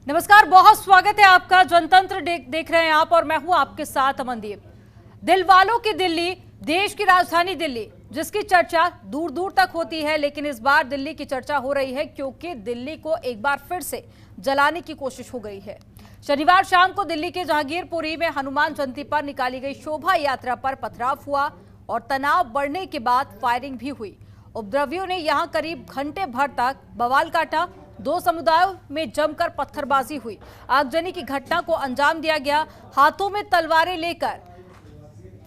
नमस्कार, बहुत स्वागत है आपका। जनतंत्र देख रहे हैं आप और मैं हूं आपके साथ अमनदीप। दिल वालों की दिल्ली, देश की राजधानी दिल्ली, जिसकी चर्चा दूर दूर तक होती है, लेकिन इस बार दिल्ली की चर्चा हो रही है क्योंकि दिल्ली को एक बार फिर से जलाने की कोशिश हो गई है। शनिवार शाम को दिल्ली के जहांगीरपुरी में हनुमान जयंती पर निकाली गई शोभा यात्रा पर पथराव हुआ और तनाव बढ़ने के बाद फायरिंग भी हुई। उपद्रवियों ने यहां करीब घंटे भर तक बवाल काटा। दो समुदायों में जमकर पत्थरबाजी हुई, आगजनी की घटना को अंजाम दिया गया। हाथों में तलवारें लेकर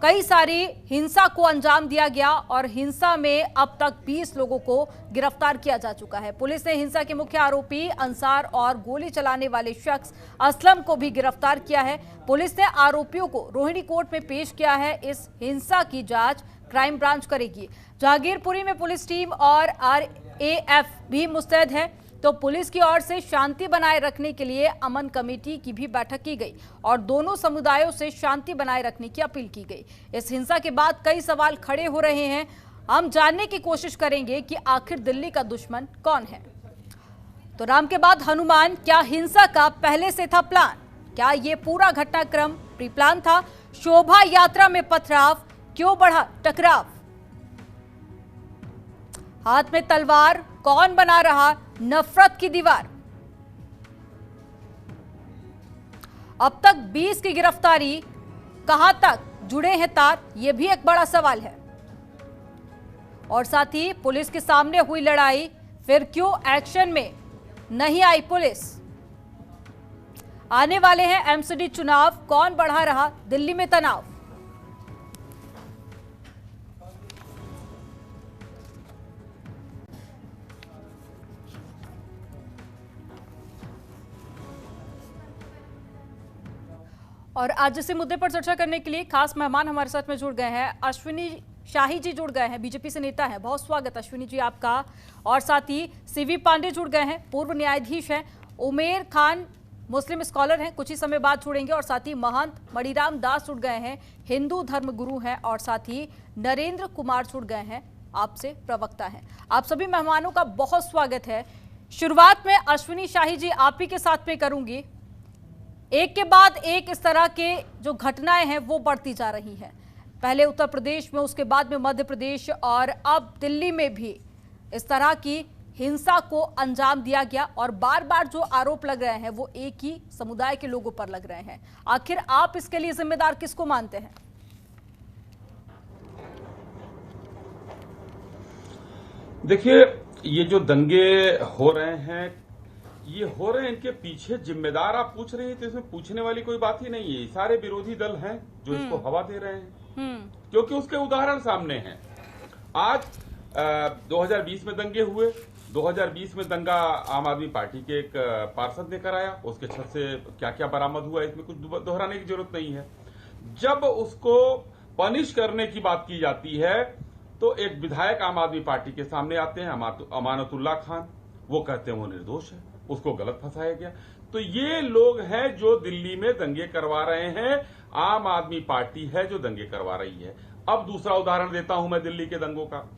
कई सारी हिंसा को अंजाम दिया गया और हिंसा में अब तक 20 लोगों को गिरफ्तार किया जा चुका है। पुलिस ने हिंसा के मुख्य आरोपी अंसार और गोली चलाने वाले शख्स असलम को भी गिरफ्तार किया है। पुलिस ने आरोपियों को रोहिणी कोर्ट में पेश किया है। इस हिंसा की जांच क्राइम ब्रांच करेगी। जहांगीरपुरी में पुलिस टीम और RAF भी मुस्तैद है, तो पुलिस की ओर से शांति बनाए रखने के लिए अमन कमेटी की भी बैठक की गई और दोनों समुदायों से शांति बनाए रखने की अपील की गई। इस हिंसा के बाद कई सवाल खड़े हो रहे हैं। हम जानने की कोशिश करेंगे कि आखिर दिल्ली का दुश्मन कौन है। तो राम के बाद हनुमान, क्या हिंसा का पहले से था प्लान? क्या ये पूरा घटनाक्रम प्री प्लान था? शोभा यात्रा में पथराव, क्यों बढ़ा टकराव? हाथ में तलवार, कौन बना रहा नफरत की दीवार? अब तक 20 की गिरफ्तारी, कहां तक जुड़े हैं तार, यह भी एक बड़ा सवाल है। और साथ ही पुलिस के सामने हुई लड़ाई, फिर क्यों एक्शन में नहीं आई पुलिस? आने वाले हैं MCD चुनाव, कौन बढ़ा रहा दिल्ली में तनाव? और आज इसी मुद्दे पर चर्चा करने के लिए खास मेहमान हमारे साथ में जुड़ गए हैं। अश्विनी शाही जी जुड़ गए हैं, बीजेपी से नेता हैं। बहुत स्वागत अश्विनी जी आपका। और साथ ही CV पांडे जुड़ गए हैं, पूर्व न्यायाधीश हैं। उमेर खान मुस्लिम स्कॉलर हैं, कुछ ही समय बाद जुड़ेंगे। और साथ ही महंत मणिराम दास जुड़ गए हैं, हिंदू धर्म गुरु हैं। और साथ ही नरेंद्र कुमार जुड़ गए हैं, आपसे प्रवक्ता हैं। आप सभी मेहमानों का बहुत स्वागत है। शुरुआत में अश्विनी शाही जी आप ही के साथ में करूंगी। एक के बाद एक इस तरह के जो घटनाएं हैं वो बढ़ती जा रही हैं। पहले उत्तर प्रदेश में, उसके बाद में मध्य प्रदेश और अब दिल्ली में भी इस तरह की हिंसा को अंजाम दिया गया और बार बार जो आरोप लग रहे हैं वो एक ही समुदाय के लोगों पर लग रहे हैं। आखिर आप इसके लिए जिम्मेदार किसको मानते हैं? देखिए, ये जो दंगे हो रहे हैं, ये हो रहे हैं, इनके पीछे जिम्मेदार आप पूछ रहे हैं तो इसमें पूछने वाली कोई बात ही नहीं है। सारे विरोधी दल हैं जो इसको हवा दे रहे हैं, क्योंकि उसके उदाहरण सामने हैं। आज 2020 में दंगे हुए। 2020 में दंगा आम आदमी पार्टी के एक पार्षद ने कराया। उसके छत से क्या क्या बरामद हुआ, इसमें कुछ दोहराने की जरूरत नहीं है। जब उसको पनिश करने की बात की जाती है तो एक विधायक आम आदमी पार्टी के सामने आते हैं, अमानतुल्लाह खान। वो कहते हैं वो निर्दोष है, उसको गलत फंसाया गया। तो ये लोग हैं जो दिल्ली में दंगे करवा रहे हैं। आम आदमी पार्टी है जो दंगे करवा रही है। अब दूसरा उदाहरण देता हूं मैं दिल्ली के दंगों का।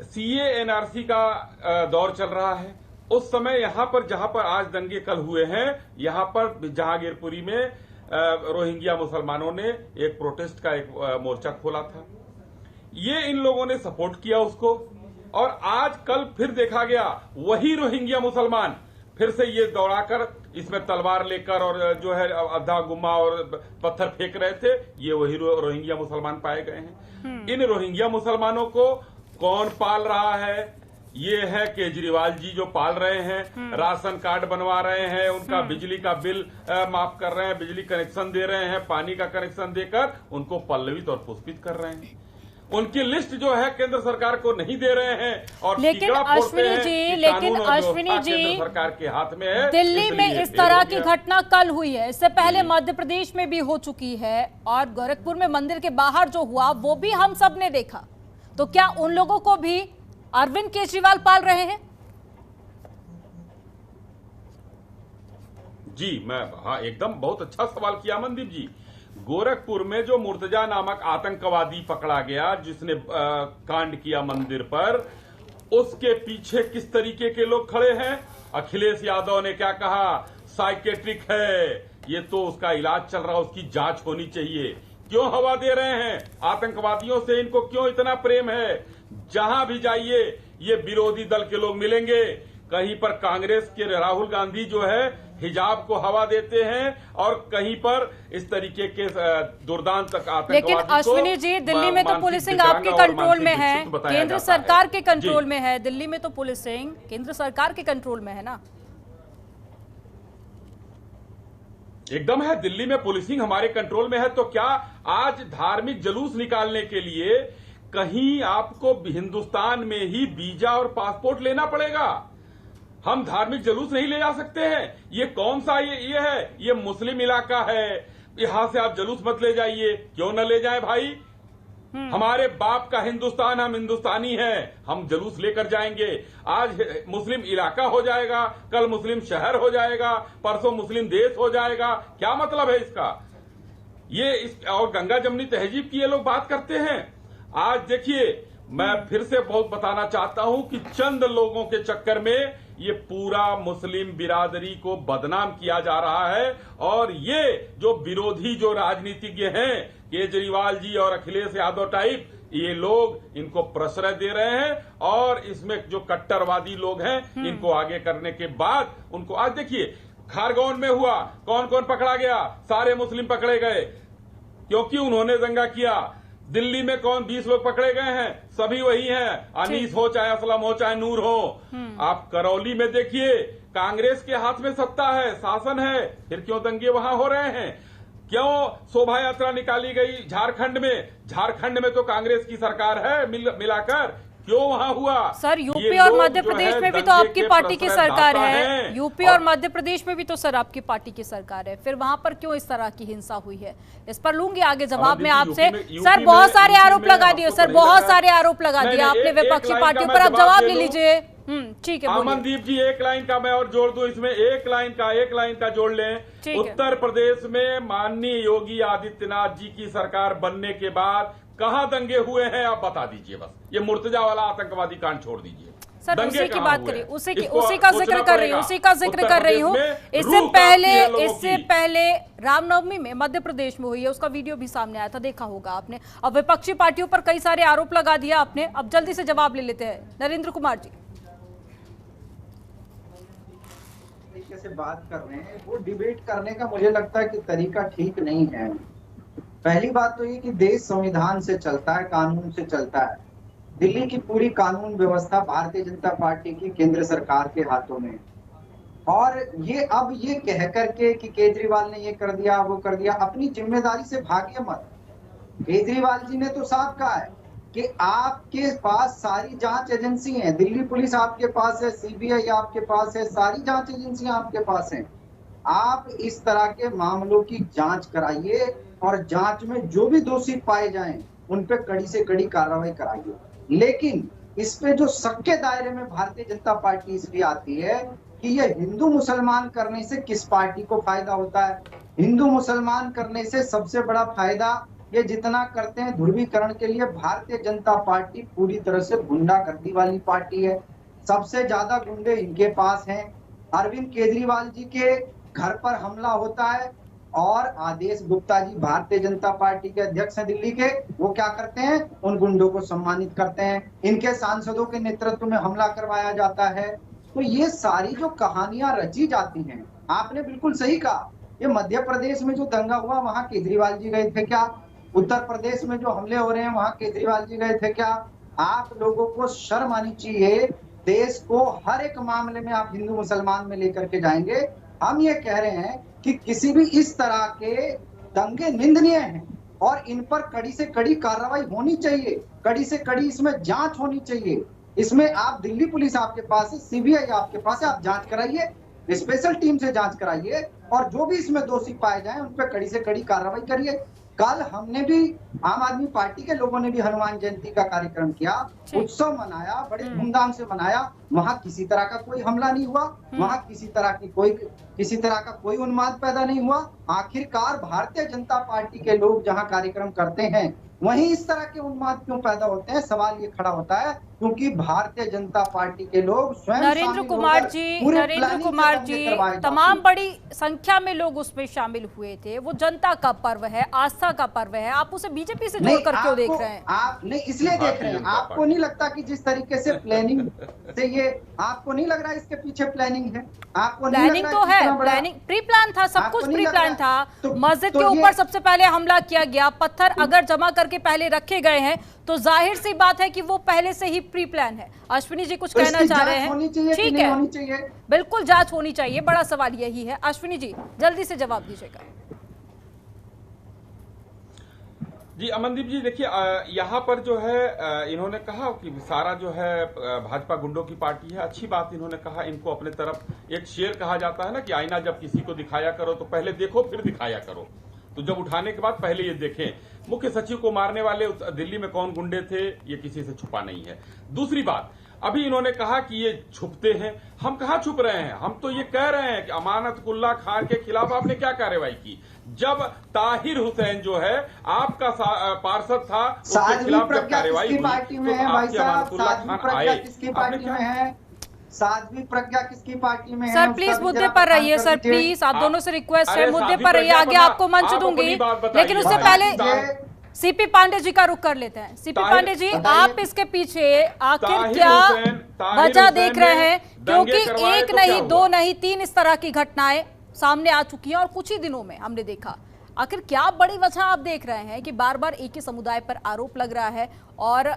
CA NRC का दौर चल रहा है। उस समय यहां पर, जहां पर आज दंगे कल हुए हैं, यहां पर जहांगीरपुरी में रोहिंग्या मुसलमानों ने एक प्रोटेस्ट का एक मोर्चा खोला था। ये इन लोगों ने सपोर्ट किया उसको, और आज कल फिर देखा गया वही रोहिंग्या मुसलमान फिर से ये दौड़ाकर इसमें तलवार लेकर और जो है अद्धा गुम्मा और पत्थर फेंक रहे थे। ये वही रोहिंग्या मुसलमान पाए गए हैं। इन रोहिंग्या मुसलमानों को कौन पाल रहा है? ये है केजरीवाल जी जो पाल रहे हैं। राशन कार्ड बनवा रहे हैं, उनका बिजली का बिल माफ कर रहे हैं, बिजली कनेक्शन दे रहे हैं, पानी का कनेक्शन देकर उनको पल्लवित और पुष्पित कर रहे हैं। उनकी लिस्ट जो है केंद्र सरकार को नहीं दे रहे हैं और लेकिन अश्विनी जी सरकार के हाथ में है। दिल्ली में इस तरह की घटना कल हुई है, इससे पहले मध्य प्रदेश में भी हो चुकी है और गोरखपुर में मंदिर के बाहर जो हुआ वो भी हम सब ने देखा। तो क्या उन लोगों को भी अरविंद केजरीवाल पाल रहे हैं? जी, हाँ, एकदम बहुत अच्छा सवाल किया मनदीप जी। गोरखपुर में जो मुर्तजा नामक आतंकवादी पकड़ा गया, जिसने कांड किया मंदिर पर, उसके पीछे किस तरीके के लोग खड़े हैं? अखिलेश यादव ने क्या कहा? साइकेट्रिक है, ये तो उसका इलाज चल रहा है, उसकी जांच होनी चाहिए। क्यों हवा दे रहे हैं आतंकवादियों से? इनको क्यों इतना प्रेम है? जहां भी जाइए ये विरोधी दल के लोग मिलेंगे। कहीं पर कांग्रेस के राहुल गांधी जो है हिजाब को हवा देते हैं और कहीं पर इस तरीके के दुर्दांत तक आतंकवादी। लेकिन अश्विनी जी, दिल्ली में तो पुलिसिंग आपके कंट्रोल में है, केंद्र सरकार के कंट्रोल में है। दिल्ली में तो पुलिसिंग केंद्र सरकार के कंट्रोल में है ना? एकदम है, दिल्ली में पुलिसिंग हमारे कंट्रोल में है। तो क्या आज धार्मिक जुलूस निकालने के लिए कहीं आपको हिंदुस्तान में ही वीजा और पासपोर्ट लेना पड़ेगा? हम धार्मिक जुलूस नहीं ले जा सकते हैं? ये कौन सा ये है? ये मुस्लिम इलाका है, यहां से आप जुलूस मत ले जाइए। क्यों न ले जाएं भाई? हमारे बाप का हिंदुस्तान, हम हिंदुस्तानी हैं, हम जुलूस लेकर जाएंगे। आज मुस्लिम इलाका हो जाएगा, कल मुस्लिम शहर हो जाएगा, परसों मुस्लिम देश हो जाएगा। क्या मतलब है इसका? और गंगा जमनी तहजीब की ये लोग बात करते हैं। आज देखिए, मैं फिर से बहुत बताना चाहता हूं कि चंद लोगों के चक्कर में ये पूरा मुस्लिम बिरादरी को बदनाम किया जा रहा है। और ये जो विरोधी जो राजनीतिज्ञ हैं, केजरीवाल जी और अखिलेश यादव टाइप, ये लोग इनको प्रश्रय दे रहे हैं। और इसमें जो कट्टरवादी लोग हैं, इनको आगे करने के बाद उनको आज देखिए खारगोन में हुआ, कौन कौन पकड़ा गया? सारे मुस्लिम पकड़े गए क्योंकि उन्होंने दंगा किया। दिल्ली में कौन 20 लोग पकड़े गए हैं? सभी वही हैं, अनीस हो चाहे असलम हो चाहे नूर हो। आप करौली में देखिए, कांग्रेस के हाथ में सत्ता है, शासन है, फिर क्यों दंगे वहां हो रहे हैं? क्यों शोभा यात्रा निकाली गई झारखंड में? झारखंड में तो कांग्रेस की सरकार है मिलाकर, क्यों वहां हुआ? सर, यूपी और मध्य प्रदेश में भी तो आपकी पार्टी की सरकार है। यूपी और मध्य प्रदेश में भी तो सर आपकी पार्टी की सरकार है, फिर वहां पर क्यों इस तरह की हिंसा हुई है? इस पर लूंगी आगे जवाब में आपसे। सर, बहुत सारे आरोप लगा दिए, सर बहुत सारे आरोप लगा दिए आपने विपक्षी पार्टियों पर, आप जवाब ले लीजिए। ठीक है, अमनदीप जी, एक लाइन का मैं और जोड़ दूं इसमें, एक लाइन का जोड़ लें। उत्तर प्रदेश में माननीय योगी आदित्यनाथ जी की सरकार बनने के बाद कहां दंगे हुए हैं आप बता दीजिए। बस ये मुर्तजा वाला आतंकवादी कांड छोड़ दीजिए। सर, उसी की बात करिए, उसी का जिक्र कर रही हूँ। इससे पहले रामनवमी में मध्य प्रदेश में हुई है, उसका वीडियो भी सामने आया था, देखा होगा आपने। अब विपक्षी पार्टियों पर कई सारे आरोप लगा दिया आपने, अब जल्दी से जवाब ले लेते हैं नरेंद्र कुमार जी। से बात कर रहे हैं, वो डिबेट करने का मुझे लगता है कि तरीका ठीक नहीं है। पहली बात तो ये कि देश संविधान से चलता है, कानून से चलता है। दिल्ली की पूरी कानून व्यवस्था भारतीय जनता पार्टी की केंद्र सरकार के हाथों में। और ये अब ये कह करके कि केजरीवाल ने ये कर दिया, वो कर दिया, अपनी जिम्मेदारी से भागिए मत। केजरीवाल जी ने तो साफ कहा है कि आपके पास सारी जांच एजेंसी हैं, दिल्ली पुलिस आपके पास है, सीबीआई आपके पास है, सारी जांच एजेंसियां आपके पास हैं। आप इस तरह के मामलों की जांच कराइए और जांच में जो भी दोषी पाए जाएं उन पे कड़ी से कड़ी कार्रवाई कराइए। लेकिन इस पे जो शक के दायरे में भारतीय जनता पार्टी इसलिए आती है कि ये हिंदू मुसलमान करने से किस पार्टी को फायदा होता है? हिंदू मुसलमान करने से सबसे बड़ा फायदा ये जितना करते हैं ध्रुवीकरण के लिए, भारतीय जनता पार्टी पूरी तरह से गुंडागर्दी वाली पार्टी है। सबसे ज्यादा गुंडे इनके पास हैं। अरविंद केजरीवाल जी के घर पर हमला होता है और आदेश गुप्ता जी भारतीय जनता पार्टी के अध्यक्ष हैं दिल्ली के, वो क्या करते हैं? उन गुंडों को सम्मानित करते हैं। इनके सांसदों के नेतृत्व में हमला करवाया जाता है। तो ये सारी जो कहानियां रची जाती हैं, आपने बिल्कुल सही कहा। ये मध्य प्रदेश में जो दंगा हुआ वहां केजरीवाल जी गए थे क्या? उत्तर प्रदेश में जो हमले हो रहे हैं वहां केजरीवाल जी गए थे क्या? आप लोगों को शर्म आनी चाहिए। देश को हर एक मामले में आप हिंदू मुसलमान में लेकर के जाएंगे। हम ये कह रहे हैं कि किसी भी इस तरह के दंगे निंदनीय हैं और इन पर कड़ी से कड़ी कार्रवाई होनी चाहिए, कड़ी से कड़ी इसमें जांच होनी चाहिए। इसमें आप दिल्ली पुलिस आपके पास है, सीबीआई आपके पास है, आप जांच कराइए, स्पेशल टीम से जांच कराइए और जो भी इसमें दोषी पाए जाएं उन पर कड़ी से कड़ी कार्रवाई करिए। कल हमने भी, आम आदमी पार्टी के लोगों ने भी हनुमान जयंती का कार्यक्रम किया, उत्सव मनाया, बड़े धूमधाम से मनाया। वहां किसी तरह का कोई हमला नहीं हुआ, वहां किसी तरह का कोई उन्माद पैदा नहीं हुआ। आखिरकार भारतीय जनता पार्टी के लोग जहां कार्यक्रम करते हैं वहीं इस तरह के उन्माद क्यों पैदा होते हैं? सवाल ये खड़ा होता है क्योंकि भारतीय जनता पार्टी के लोग स्वयं नरेंद्र शामिल कुमार होकर जी, पूरे नरेंद्र प्लानिंग से कुमार दंगे जी, करवाए जाते तमाम हैं। बड़ी संख्या में लोग उसमें शामिल हुए थे। वो जनता का पर्व है, आस्था का पर्व है, आप उसे बीजेपी से जोड़कर क्यों देख रहे हैं? आप नहीं इसलिए देख रहे हैं, आपको नहीं लगता कि जिस तरीके से प्लानिंग से ये, आपको नहीं लग रहा है इसके पीछे प्लानिंग है? आपको नहीं लग प्लानिंग रहा तो है, कितना बड़ा- प्लानिंग प्री प्लान था, सब आपको कुछ नहीं प्री लग प्लान रहा है? था। तो- मस्जिद तो के ये- ऊपर सबसे पहले हमला किया गया, पत्थर अगर जमा करके पहले रखे गए हैं तो जाहिर सी बात है कि वो पहले से ही प्री प्लान है। अश्विनी जी कुछ तो कहना इसकी चाह रहे जांच हैं? होनी चाहिए कि ठीक नहीं है, होनी चाहिए? बिल्कुल जांच होनी चाहिए, बड़ा सवाल यही है। अश्विनी जी जल्दी से जवाब दीजिएगा। जी अमनदीप जी, देखिए यहाँ पर जो है इन्होंने कहा कि सारा जो है भाजपा गुंडों की पार्टी है। अच्छी बात इन्होंने कहा, इनको अपने तरफ एक शेर कहा जाता है ना कि आईना जब किसी को दिखाया करो तो पहले देखो फिर दिखाया करो। तो जब उठाने के बाद पहले ये देखें मुख्य सचिव को मारने वाले दिल्ली में कौन गुंडे थे, ये किसी से छुपा नहीं है। दूसरी बात, अभी इन्होंने कहा कि ये छुपते हैं। हम कहां छुप रहे हैं? हम तो ये कह रहे हैं कि अमानतुल्लाह खान के खिलाफ आपने क्या कार्रवाई की? जब ताहिर हुसैन जो है आपका पार्षद था, उसके खिलाफ जब कार्रवाई हुई पार्टी में तो है भाई आपके साहब, अमानतुल्लाह साध्वी खान प्रज्ञा आए। किसकी आपने पार्टी क्या में है? साध्वी प्रज्ञा किसकी पार्टी में है? सर उसका प्लीज भी मुद्दे जरा पर रहिए, बयान सर कर दीजिए। प्लीज, आप दोनों से रिक्वेस्ट है, अरे मुद्दे साध्वी पर रहिए। प्रज्ञा आगे बना, आपको मंच आप दूंगी, अपनी बात बताइए। लेकिन उससे भाई, पहले सीपी पांडे जी का रुख कर लेते हैं। सीपी ताहिर- पांडे जी, बताइए। आप इसके पीछे आखिर ताहिर क्या ताहिर वजह हुसैन देख रहे ने हैं? दंगे क्योंकि करवाए एक तो नहीं, क्या दो हुआ? नहीं, 3 इस तरह की घटनाएं सामने आ चुकी हैं और कुछ ही दिनों में हमने देखा। आखिर क्या बड़ी वजह आप देख रहे हैं कि बार बार एक ही समुदाय पर आरोप लग रहा है और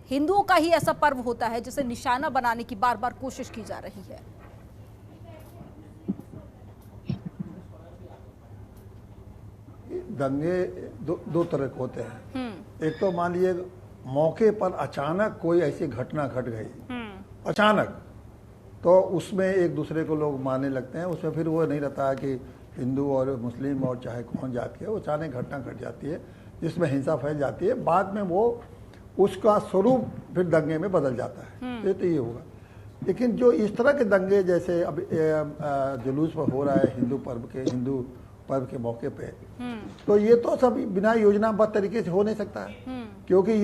हिंदुओं का ही ऐसा पर्व होता है जिसे निशाना बनाने की बार बार कोशिश की जा रही है? दंगे दो तरह के होते हैं। एक तो मान लीजिए मौके पर अचानक कोई ऐसी घटना घट गई, अचानक, तो उसमें एक दूसरे को लोग मारने लगते हैं। उसमें फिर वो नहीं रहता है कि हिंदू और मुस्लिम और चाहे कौन जाति है, वो अचानक घटना घट जाती है जिसमें हिंसा फैल जाती है। बाद में वो उसका स्वरूप फिर दंगे में बदल जाता है। तो ये होगा। लेकिन जो इस तरह के दंगे जैसे अब जुलूस पर हो रहा है हिंदू पर्व के मौके पे, तो ये तो सब बिना योजनाबद्ध तरीके से हो नहीं सकता है। क्योंकि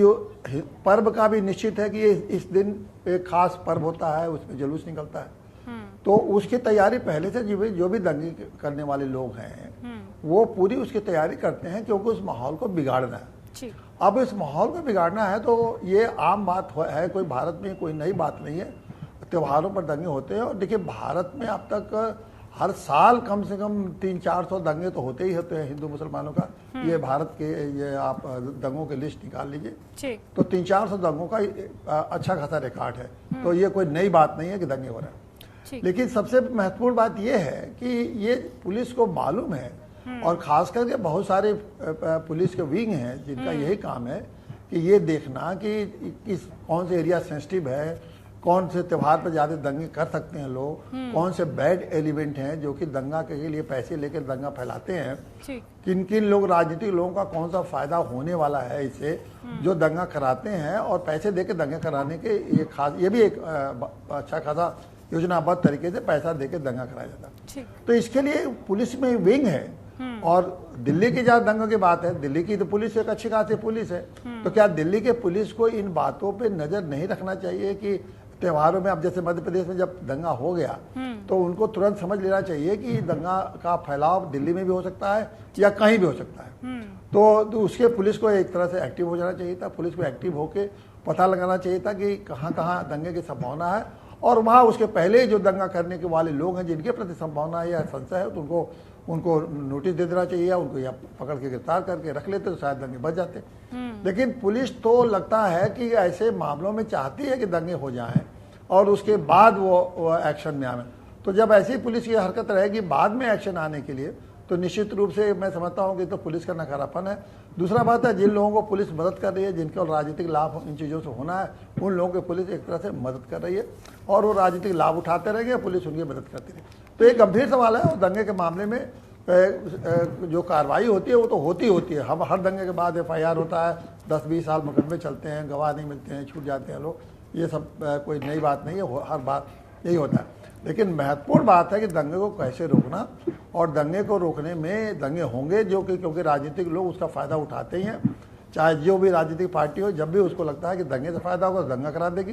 पर्व का भी निश्चित है कि ये इस दिन एक खास पर्व होता है, उसमें जुलूस निकलता है। तो उसकी तैयारी पहले से जो भी दंगे करने वाले लोग हैं वो पूरी उसकी तैयारी करते हैं, क्योंकि उस माहौल को बिगाड़ना है। अब इस माहौल को बिगाड़ना है तो ये आम बात है, कोई भारत में कोई नई बात नहीं है। त्योहारों पर दंगे होते हैं और देखिए भारत में अब तक हर साल कम से कम 300-400 दंगे तो होते ही होते हैं हिंदू मुसलमानों का। ये भारत के ये आप दंगों की लिस्ट निकाल लीजिए, तो 300-400 दंगों का अच्छा खासा रिकॉर्ड है। तो ये कोई नई बात नहीं है कि दंगे हो रहे हैं। लेकिन सबसे महत्वपूर्ण बात ये है कि ये पुलिस को मालूम है, और खास करके बहुत सारे पुलिस के विंग हैं जिनका यही काम है कि ये देखना कि कौन से एरिया सेंसिटिव है, कौन से त्योहार पर ज्यादा दंगे कर सकते हैं लोग, कौन से बैड एलिमेंट हैं जो कि दंगा के लिए पैसे लेकर दंगा फैलाते हैं, किन किन लोग राजनीतिक लोगों का कौन सा फायदा होने वाला है इससे जो दंगा कराते हैं, और पैसे देकर दंगा कराने के ये भी एक अच्छा खासा योजनाबद्ध तरीके से पैसा देकर दंगा कराया जाता है। तो इसके लिए पुलिस में विंग है। और दिल्ली की जहाँ दंगों की बात है, दिल्ली की तो पुलिस एक अच्छी खासी पुलिस है। तो क्या दिल्ली के पुलिस को इन बातों पे नजर नहीं रखना चाहिए कि त्योहारों में, अब जैसे मध्य प्रदेश में जब दंगा हो गया तो उनको तुरंत समझ लेना चाहिए कि दंगा का फैलाव दिल्ली में भी हो सकता है या कहीं भी हो सकता है। तो उसके पुलिस को एक तरह से एक्टिव हो जाना चाहिए था। पुलिस को एक्टिव होकर पता लगाना चाहिए था कि कहाँ कहाँ दंगे की संभावना है, और वहाँ उसके पहले जो दंगा करने के वाले लोग हैं जिनके प्रति संभावना है या संशय है, तो उनको नोटिस दे देना चाहिए, उनको या पकड़ के गिरफ्तार करके रख लेते तो शायद दंगे बच जाते। लेकिन पुलिस तो लगता है कि ऐसे मामलों में चाहती है कि दंगे हो जाएं और उसके बाद वो एक्शन में आए। तो जब ऐसी पुलिस की हरकत रहेगी बाद में एक्शन आने के लिए, तो निश्चित रूप से मैं समझता हूँ कि तो पुलिस का नकारापन है। दूसरा बात है, जिन लोगों को पुलिस मदद कर रही है, जिनका राजनीतिक लाभ इन चीज़ों से होना है, उन लोगों को पुलिस एक तरह से मदद कर रही है और वो राजनीतिक लाभ उठाते रहेंगे, पुलिस उनकी मदद करती रहे। तो एक गंभीर सवाल है, और दंगे के मामले में जो कार्रवाई होती है वो तो होती है। हम हर दंगे के बाद FIR होता है, 10-20 साल मुकदमे चलते हैं, गवाह नहीं मिलते हैं, छूट जाते हैं लोग। ये सब कोई नई बात नहीं है, हर बात यही होता है। लेकिन महत्वपूर्ण बात है कि दंगे को कैसे रोकना, और दंगे को रोकने में दंगे होंगे जो कि क्योंकि राजनीतिक लोग उसका फ़ायदा उठाते ही हैं, चाहे जो भी राजनीतिक पार्टी हो, जब भी उसको लगता है कि दंगे से फायदा होगा तो दंगा करा देगी,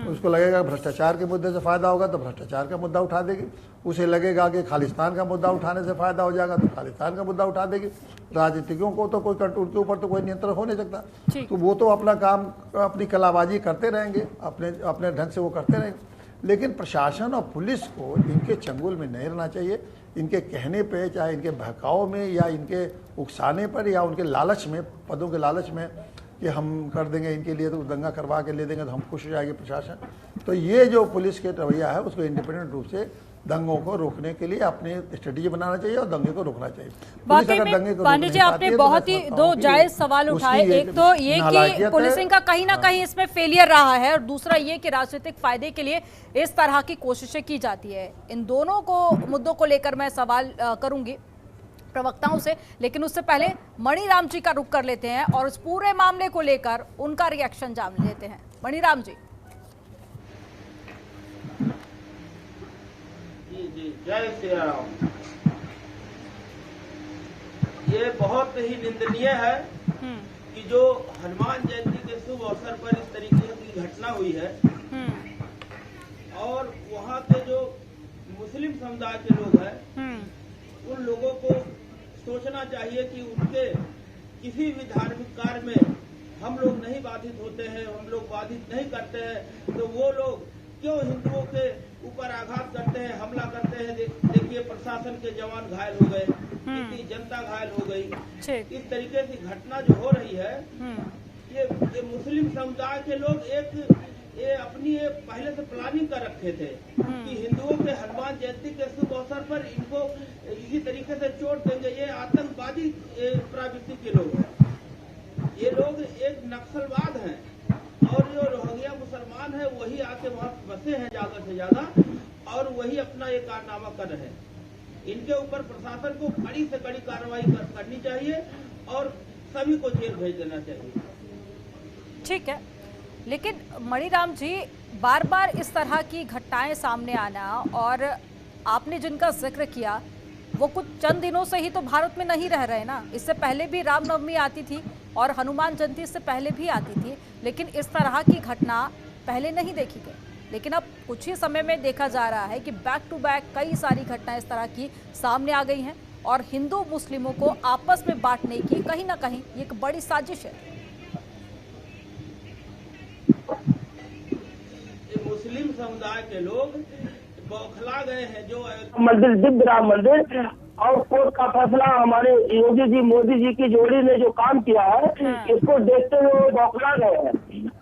उसको लगेगा भ्रष्टाचार के मुद्दे से फायदा होगा तो भ्रष्टाचार का मुद्दा उठा देगी, उसे लगेगा कि खालिस्तान का मुद्दा उठाने से फायदा हो जाएगा तो खालिस्तान का मुद्दा उठा देगी। राजनीतिकों को तो कोई उनके ऊपर तो कोई नियंत्रण हो नहीं सकता, तो वो तो अपना काम अपनी कलाबाजी करते रहेंगे, अपने ढंग से वो करते रहेंगे। लेकिन प्रशासन और पुलिस को इनके चंगुल में नहीं रहना चाहिए। इनके कहने पे, चाहे इनके बहकाव में या इनके उकसाने पर या उनके लालच में, पदों के लालच में कि हम कर देंगे इनके लिए, तो दंगा करवा के ले देंगे तो हम खुश हो जाएंगे प्रशासन। तो ये जो पुलिस के रवैया है उसको इंडिपेंडेंट रूप से दंगों को रोकने के लिए अपने स्ट्रेटेजी बनाना चाहिए और दंगे को रोकना चाहिए। वाकई में पांडे जी, आपने बहुत ही दो जायज सवाल उठाए। एक तो ये कि पुलिसिंग का कहीं ना कहीं इसमें फेलियर रहा है, और दूसरा ये कि राजनीतिक फायदे के लिए इस तरह की कोशिशें की जाती है। इन दोनों को मुद्दों को लेकर मैं सवाल करूंगी प्रवक्ताओं से, लेकिन उससे पहले मणिराम जी का रुख कर लेते हैं और इस पूरे मामले को लेकर उनका रिएक्शन जान लेते हैं। मणिराम जी। जय श्री राम। ये बहुत ही निंदनीय है कि जो हनुमान जयंती के शुभ अवसर पर इस तरीके की घटना हुई है, और वहाँ के जो मुस्लिम समुदाय के लोग हैं उन लोगों को सोचना चाहिए कि उनके किसी भी धार्मिक कार्य में हम लोग नहीं बाधित होते हैं, हम लोग बाधित नहीं करते हैं, तो वो लोग क्यों हिंदुओं के ऊपर आघात करते हैं, हमला करते हैं। देखिए प्रशासन के जवान घायल हो गए, इतनी जनता घायल हो गई। इस तरीके की घटना जो हो रही है, ये मुस्लिम समुदाय के लोग ये अपनी पहले से प्लानिंग कर रखे थे कि हिंदुओं के हनुमान जयंती के शुभ अवसर पर इनको इसी तरीके से चोट देंगे। ये आतंकवादी प्रवृत्ति के लोग हैं, ये लोग एक नक्सलवाद हैं, और जो रोहिंग्या मुसलमान है वही आके वहाँ बसे हैं ज्यादा से ज्यादा, और वही अपना ये कारनामा कर रहे हैं। इनके ऊपर प्रशासन को कड़ी से कड़ी कार्रवाई करनी चाहिए और सभी को जेल भेज देना चाहिए। ठीक है, लेकिन मणिराम जी, बार बार इस तरह की घटनाएं सामने आना, और आपने जिनका जिक्र किया वो कुछ चंद दिनों से ही तो भारत में नहीं रह रहे ना। इससे पहले भी रामनवमी आती थी और हनुमान जयंती इससे पहले भी आती थी, लेकिन इस तरह की घटना पहले नहीं देखी गई। लेकिन अब कुछ ही समय में देखा जा रहा है कि बैक टू बैक कई सारी घटनाएं इस तरह की सामने आ गई हैं, और हिंदू मुस्लिमों को आपस में बांटने की कहीं ना कहीं ये एक बड़ी साजिश है। मुस्लिम समुदाय के लोग बौखला गए हैं। जो मंदिर, दिव्य राम मंदिर और कोर्ट का फैसला, हमारे योगी जी मोदी जी की जोड़ी ने जो काम किया है, इसको देखते हुए वो बौखला गए हैं।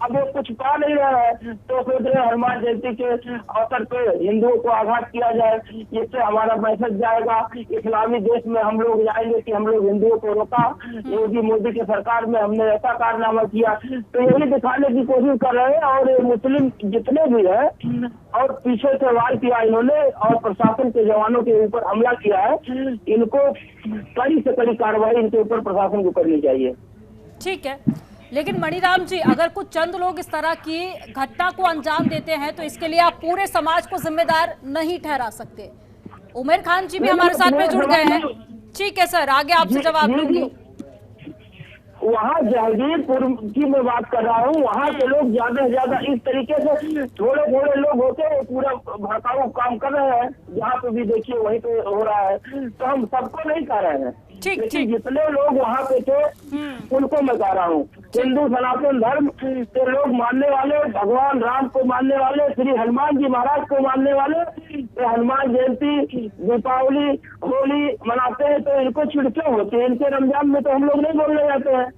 अब वो कुछ पा नहीं रहे हैं, तो सोच रहे हनुमान जयंती के अवसर पे हिंदुओं को आघात किया जाए, इससे हमारा मैसेज जाएगा इस्लामी देश में। हम लोग जाएंगे कि हम लोग हिंदुओं को रोका, योगी मोदी की सरकार में हमने ऐसा कारनामा किया, तो यही दिखाने की कोशिश कर रहे हैं। और मुस्लिम जितने भी हैं और पीछे से वार किया इन्होंने, और प्रशासन के जवानों के ऊपर हमला किया है, इनको कड़ी से कड़ी कार्रवाई इनके ऊपर प्रशासन को करनी चाहिए। ठीक है, लेकिन मणिराम जी, अगर कुछ चंद लोग इस तरह की घटना को अंजाम देते हैं तो इसके लिए आप पूरे समाज को जिम्मेदार नहीं ठहरा सकते। उमर खान जी भी हमारे साथ में जुड़ गए हैं। ठीक है सर, आगे आपसे जवाब लूंगी। वहाँ जहांगीरपुर की मैं बात कर रहा हूँ, वहाँ के लोग ज्यादा से ज्यादा इस तरीके से थोड़े थोड़े लोग होते हैं, पूरा भड़काऊ काम कर रहे हैं। जहाँ पे भी देखिए वहीं पे हो रहा है, तो हम सबको नहीं कह रहे हैं, लेकिन जितने लोग वहाँ पे थे उनको मैं कह रहा हूँ। हिंदू सनातन धर्म के लोग मानने वाले, भगवान राम को मानने वाले, श्री हनुमान जी महाराज को मानने वाले, तो हनुमान जयंती, दीपावली, होली मनाते हैं, तो इनको छिड़के होते हैं। इनके रमजान में तो हम लोग नहीं बोलने जाते हैं।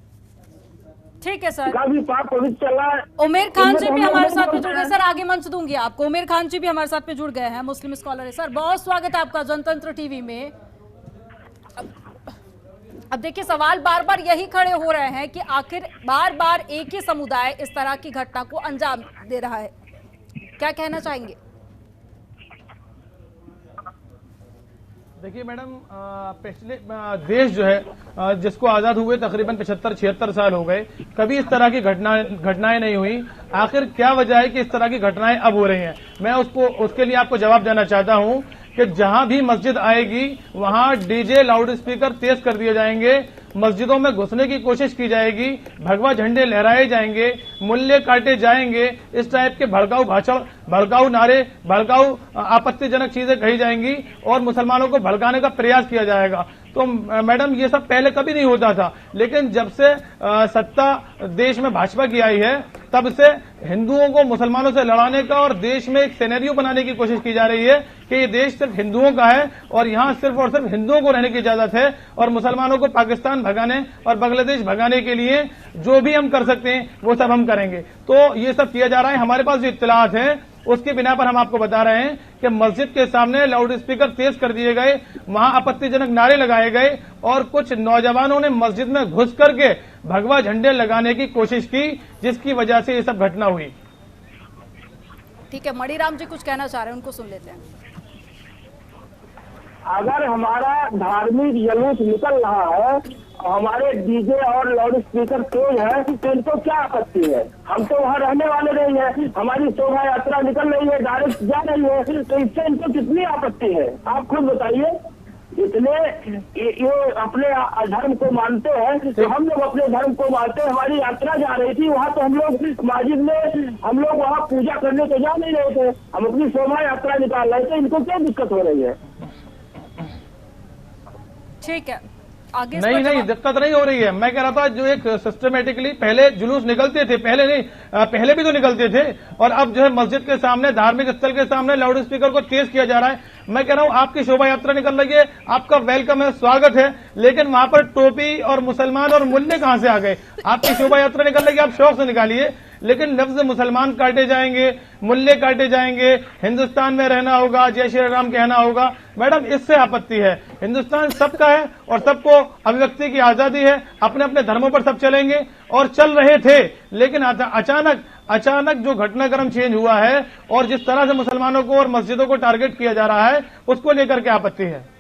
ठीक है सर, काफी पाप पवित्र चल रहा है। उमेर खान जी भी हमारे साथ में जुड़ गए। सर आगे मंच दूंगी आपको। उमेर खान जी भी हमारे साथ में जुड़ गए हैं, मुस्लिम स्कॉलर है। सर बहुत स्वागत है आपका जनतंत्र टीवी में। अब देखिए, सवाल बार बार यही खड़े हो रहे हैं कि आखिर बार बार एक ही समुदाय इस तरह की घटना को अंजाम दे रहा है, क्या कहना चाहेंगे? देखिए मैडम, पिछले देश जो है जिसको आजाद हुए तकरीबन 75-76 साल हो गए, कभी इस तरह की घटनाएं नहीं हुई। आखिर क्या वजह है कि इस तरह की घटनाएं अब हो रही हैं? मैं उसके लिए आपको जवाब देना चाहता हूं कि जहां भी मस्जिद आएगी वहां डीजे लाउड स्पीकर तेज कर दिए जाएंगे, मस्जिदों में घुसने की कोशिश की जाएगी, भगवा झंडे लहराए जाएंगे, मूल्य काटे जाएंगे, इस टाइप के भड़काऊ भाषण, भड़काऊ नारे, भड़काऊ आपत्तिजनक चीजें कही जाएंगी और मुसलमानों को भड़काने का प्रयास किया जाएगा। तो मैडम ये सब पहले कभी नहीं होता था, लेकिन जब से सत्ता देश में भाजपा की आई है तब से हिंदुओं को मुसलमानों से लड़ाने का और देश में एक सिनेरियो बनाने की कोशिश की जा रही है कि ये देश सिर्फ हिंदुओं का है और यहाँ सिर्फ और सिर्फ हिंदुओं को रहने की इजाजत है और मुसलमानों को पाकिस्तान भगाने और बांग्लादेश भगाने के लिए जो भी हम कर सकते हैं वो सब हम करेंगे। तो ये सब किया जा रहा है। हमारे पास जो इत्तलात है उसके बिना पर हम आपको बता रहे हैं कि मस्जिद के सामने लाउड स्पीकर तेज कर दिए गए, वहां आपत्तिजनक नारे लगाए गए और कुछ नौजवानों ने मस्जिद में घुस करके भगवा झंडे लगाने की कोशिश की, जिसकी वजह से ये सब घटना हुई। ठीक है, मणिराम जी कुछ कहना चाह रहे हैं, उनको सुन लेते हैं। अगर हमारा धार्मिक जुलूस निकल रहा है, हमारे डीजे और लाउड स्पीकर तेज है, तो इनको क्या आपत्ति है? हम तो वहाँ रहने वाले नहीं है, हमारी शोभा यात्रा निकल रही है, डायरेक्ट जा रही है, तो इससे इनको कितनी आपत्ति है? आप खुद बताइए। इतने ये अपने धर्म को मानते हैं, तो हम लोग अपने धर्म को मानते हैं। हमारी यात्रा जा रही थी वहाँ, तो हम लोग मस्जिद में हम लोग वहाँ पूजा करने तो जा नहीं रहे थे, हम अपनी शोभा यात्रा निकाल रहे थे। इनको क्या दिक्कत हो रही है? ठीक है, आगे नहीं दिक्कत नहीं हो रही है। मैं कह रहा था जो एक सिस्टमेटिकली पहले जुलूस निकलते थे, पहले नहीं, पहले भी तो निकलते थे और अब जो है मस्जिद के सामने, धार्मिक स्थल के सामने लाउड स्पीकर को तेज किया जा रहा है। मैं कह रहा हूं आपकी शोभा यात्रा निकल रही है, आपका वेलकम है, स्वागत है, लेकिन वहां पर टोपी और मुसलमान और मूल्य कहां से आ गए? आपकी शोभा यात्रा निकल रही है, आप शौक से निकालिए, लेकिन लफ्ज मुसलमान काटे जाएंगे, मूल्य काटे जाएंगे, हिंदुस्तान में रहना होगा, जय श्री राम कहना होगा। मैडम इससे आपत्ति है। हिंदुस्तान सबका है और सबको अभिव्यक्ति की आजादी है, अपने अपने धर्मों पर सब चलेंगे और चल रहे थे, लेकिन अचानक जो घटनाक्रम चेंज हुआ है और जिस तरह से मुसलमानों को और मस्जिदों को टारगेट किया जा रहा है, उसको लेकर के आपत्ति है।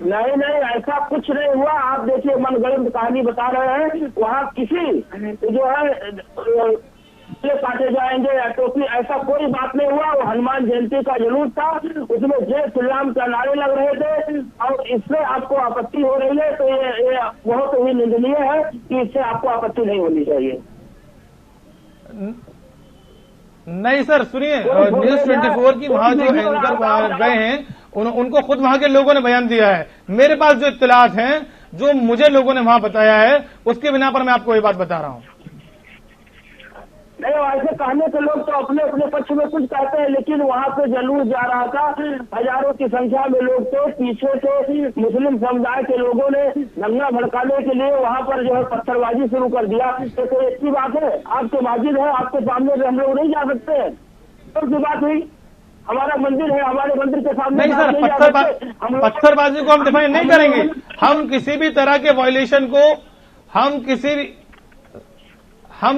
नहीं, ऐसा कुछ नहीं हुआ। आप देखिए, मनगढ़ंत कहानी बता रहे हैं। वहाँ किसी जो है काटे जाएंगे या टोपी, ऐसा कोई बात नहीं हुआ। वो हनुमान जयंती का जुलूस था, उसमें जय श्री राम का नारे लग रहे थे और इससे आपको आपत्ति हो रही है, तो ये बहुत ही निंदनीय है कि इससे आपको आपत्ति नहीं होनी चाहिए। नहीं सर, सुनिए, न्यूज 24 की वहां जो एंकर गए हैं उनको खुद वहां के लोगों ने बयान दिया है। मेरे पास जो इत्तलात हैं, जो मुझे लोगों ने वहां बताया है, उसके बिना पर मैं आपको ये बात बता रहा हूं। नहीं, ऐसे कहने के लोग तो अपने अपने पक्ष में कुछ कहते हैं, लेकिन वहाँ पे जुलूस जा रहा था, हजारों की संख्या में लोग थे, पीछे से मुस्लिम समुदाय के लोगों ने दंगा भड़काने के लिए वहाँ पर जो है पत्थरबाजी शुरू कर दिया। तो कोई अच्छी बात है? आपके मस्जिद है, आपके सामने से हम लोग नहीं जा सकते हैं? तो की बात हुई, हमारा मंदिर है, हमारे मंदिर के सामने नहीं सर, पत्थरबाजी को हम डिफाइन नहीं करेंगे। हम किसी भी तरह के वायलेशन को, हम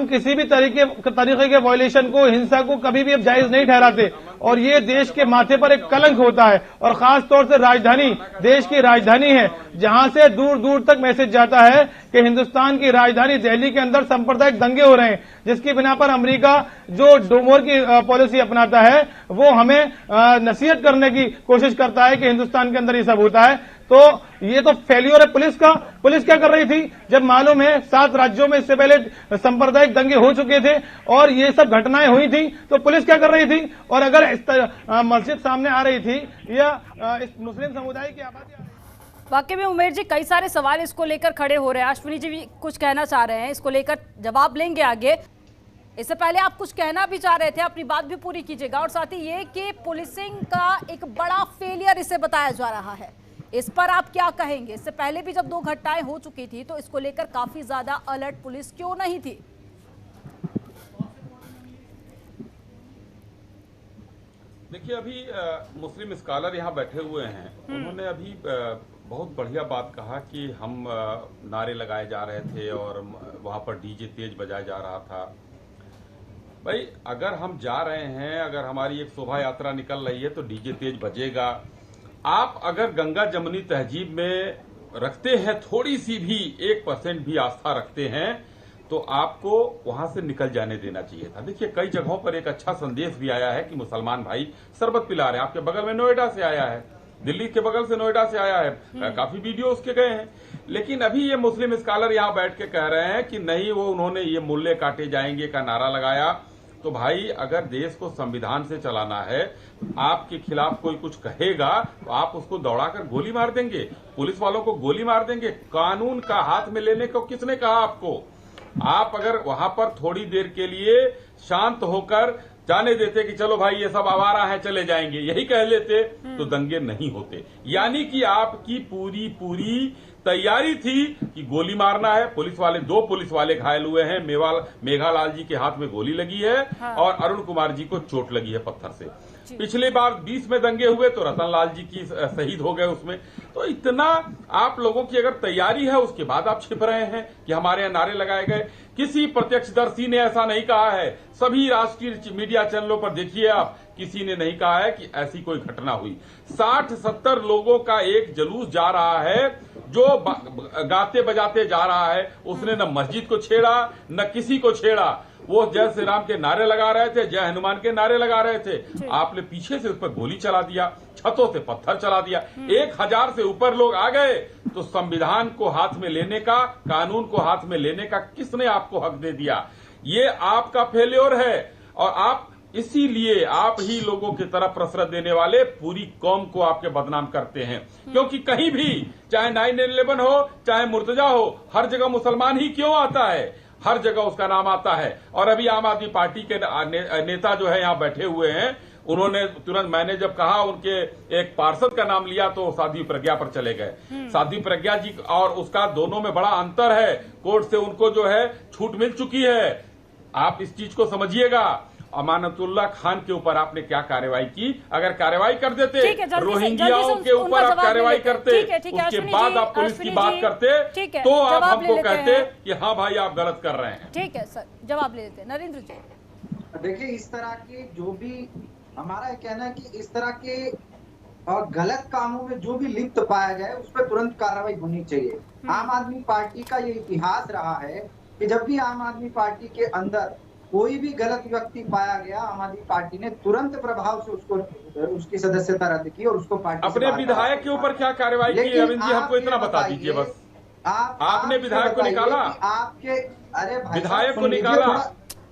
किसी भी तरीके के वायलेशन को, हिंसा को कभी भी अब जायज नहीं ठहराते और ये देश के माथे पर एक कलंक होता है। और खास तौर से राजधानी, देश की राजधानी है, जहां से दूर दूर तक मैसेज जाता है कि हिंदुस्तान की राजधानी दिल्ली के अंदर सांप्रदायिक दंगे हो रहे हैं, जिसकी बिना पर अमेरिका जो डोमोर की पॉलिसी अपनाता है, वो हमें नसीहत करने की कोशिश करता है कि हिंदुस्तान के अंदर ये सब होता है। तो ये तो फेल्योर है पुलिस का। पुलिस क्या कर रही थी जब मालूम है 7 राज्यों में इससे पहले सांप्रदायिक दंगे हो चुके थे और ये सब घटनाएं हुई थी, तो पुलिस क्या कर रही थी? और अगर इस मस्जिद सामने आ रही थी या इस मुस्लिम समुदाय की आबादी आ रही थी। वाकई में उमेर जी, कई सारे सवाल इसको लेकर खड़े हो रहे हैं। अश्विनी जी भी कुछ कहना चाह रहे हैं, इसको लेकर जवाब लेंगे आगे। इससे पहले आप कुछ कहना भी चाह रहे थे, अपनी बात भी पूरी कीजिएगा। और साथ ही ये कि पुलिसिंग का एक बड़ा फेलियर इसे बताया जा रहा है, इस पर आप क्या कहेंगे? इससे पहले भी जब 2 घटनाएं हो चुकी थी तो इसको लेकर काफी ज्यादा अलर्ट पुलिस क्यों नहीं थी? देखिए, अभी मुस्लिम स्कॉलर यहाँ बैठे हुए हैं, उन्होंने अभी बहुत बढ़िया बात कहा कि हम नारे लगाए जा रहे थे और वहां पर डीजे तेज बजाया जा रहा था। भाई, अगर हम जा रहे हैं, अगर हमारी एक शोभा यात्रा निकल रही है तो डीजे तेज बजेगा। आप अगर गंगा जमुनी तहजीब में रखते हैं, थोड़ी सी भी 1% भी आस्था रखते हैं, तो आपको वहां से निकल जाने देना चाहिए था। देखिए, कई जगहों पर एक अच्छा संदेश भी आया है कि मुसलमान भाई शरबत पिला रहे हैं। आपके बगल में नोएडा से आया है, दिल्ली के बगल से नोएडा से आया है, काफी वीडियो उसके गए हैं। लेकिन अभी ये मुस्लिम स्कॉलर यहाँ बैठ के कह रहे हैं कि नहीं, वो उन्होंने ये मूल्य काटे जाएंगे का नारा लगाया। तो भाई, अगर देश को संविधान से चलाना है, आपके खिलाफ कोई कुछ कहेगा तो आप उसको दौड़ाकर गोली मार देंगे, पुलिस वालों को गोली मार देंगे। कानून का हाथ में लेने को किसने कहा आपको? आप अगर वहां पर थोड़ी देर के लिए शांत होकर जाने देते कि चलो भाई ये सब आवारा है, चले जाएंगे, यही कह लेते तो दंगे नहीं होते। यानी कि आपकी पूरी तैयारी थी कि गोली मारना है। दो पुलिस वाले घायल हुए हैं, मेघालाल जी के हाथ में गोली लगी है, हाँ। और अरुण कुमार जी को चोट लगी है पत्थर से। पिछले बार 20 में दंगे हुए तो रतन लाल जी की शहीद हो गए उसमें। तो इतना आप लोगों की अगर तैयारी है, उसके बाद आप छिप रहे हैं कि हमारे यहाँ नारे लगाए गए। किसी प्रत्यक्षदर्शी ने ऐसा नहीं कहा है, सभी राष्ट्रीय मीडिया चैनलों पर देखिए आप, किसी ने नहीं कहा है कि ऐसी कोई घटना हुई। 60-70 लोगों का एक जुलूस जा रहा है, जो गाते बजाते जा रहा है। उसने न मस्जिद को छेड़ा, न किसी को छेड़ा। वो जय श्री राम के नारे लगा रहे थे, जय हनुमान के नारे लगा रहे थे। आपने पीछे से उस पर गोली चला दिया, छतों से पत्थर चला दिया। 1000 से ऊपर लोग आ गए। तो संविधान को हाथ में लेने का, कानून को हाथ में लेने का किसने आपको हक दे दिया? ये आपका फेल्योर है। और आप इसीलिए आप ही लोगों की तरफ प्रसरत देने वाले पूरी कौम को आपके बदनाम करते हैं। क्योंकि कहीं भी, चाहे 9/11 हो, चाहे मुर्तजा हो, हर जगह मुसलमान ही क्यों आता है? हर जगह उसका नाम आता है। और अभी आम आदमी पार्टी के नेता जो है यहाँ बैठे हुए हैं, उन्होंने तुरंत, मैंने जब कहा उनके एक पार्षद का नाम लिया तो साध्वी प्रज्ञा पर चले गए। साध्वी प्रज्ञा जी और उसका दोनों में बड़ा अंतर है। कोर्ट से उनको जो है छूट मिल चुकी है। आप इस चीज को समझिएगा। अमानतुल्लाह खान के ऊपर आपने क्या कार्रवाई की? अगर कार्रवाई कर देते, रोहिंग्याओं के ऊपर आप कार्रवाई करते, उसके बाद आप पुलिस की बात करते, तो आप हमको कहते कि हाँ भाई आप गलत कर रहे हैं। ठीक है सर, जवाब ले लेते हैं। नरेंद्र जी, देखिए, इस तरह के जो भी हमारा कहना है कि इस तरह के गलत कामों में जो भी लिप्त पाया जाए उस पर तुरंत कार्रवाई होनी चाहिए। आम आदमी पार्टी का ये इतिहास रहा है कि जब भी आम आदमी पार्टी के अंदर कोई भी गलत व्यक्ति पाया गया, आम आददमी पार्टी ने तुरंत प्रभाव से उसकी सदस्यता रद्द की और उसको पार्टी अपने विधायक के ऊपर क्या कार्रवाई की अरविंद जी, हमको इतना बता दीजिए बस। आपने विधायक को निकाला? आपके, अरे भाई, विधायक को निकाला?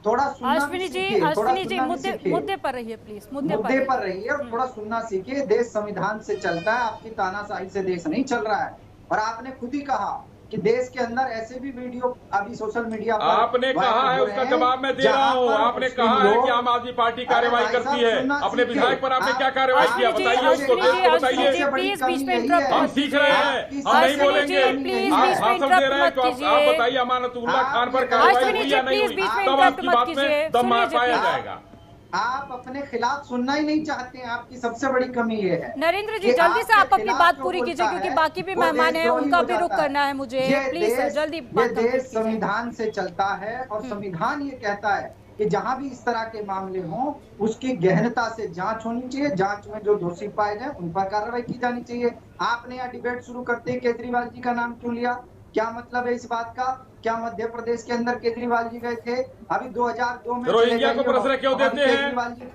थोड़ा सुनना अश्विनी जी मुद्दे पर रहिए प्लीज, मुद्दे पर रहिए और थोड़ा सुनना सीखिए। देश संविधान से चलता है, आपकी तानाशाही से देश नहीं चल रहा है। और आपने खुद ही कहा कि देश के अंदर ऐसे भी वीडियो अभी सोशल मीडिया पर आपने कहा है, उसका जवाब मैं दे रहा हूँ। आपने कहा है कि आम आदमी पार्टी कार्रवाई करती है। अपने विधायक पर आपने क्या कार्रवाई किया? बताइए उसको, बताइए। प्लीज बीच में इंटरप्ट हम सीख रहे हैं, हम नहीं बोलेंगे। आप भाषण दे रहे हैं तो आप बताइए अमानतुल्लाह खान पर कार्रवाई हुई या नहीं हुई, तब आपकी बात में दम पाया जाएगा। आप अपने खिलाफ सुनना ही नहीं चाहते हैं, आपकी सबसे बड़ी कमी ये है। नरेंद्र जी, जल्दी से आप अपनी बात पूरी कीजिए, क्योंकि बाकी भी मेहमान हैं, उनका भी रुख करना है मुझे। प्लीज सर, जल्दी बात कीजिए। देश संविधान से चलता है और संविधान ये कहता है कि जहां भी इस तरह के मामले हों, उसकी गहनता से जांच होनी चाहिए। जांच में जो दोषी पाए जाए उन पर कार्रवाई की जानी चाहिए। आपने यहाँ डिबेट शुरू करते ही केजरीवाल जी का नाम क्यों लिया? क्या मतलब है इस बात का? क्या मध्य प्रदेश के अंदर केजरीवाल जी गए थे? अभी 2002 में रोहिंग्या को प्रश्रय क्यों देते हैं?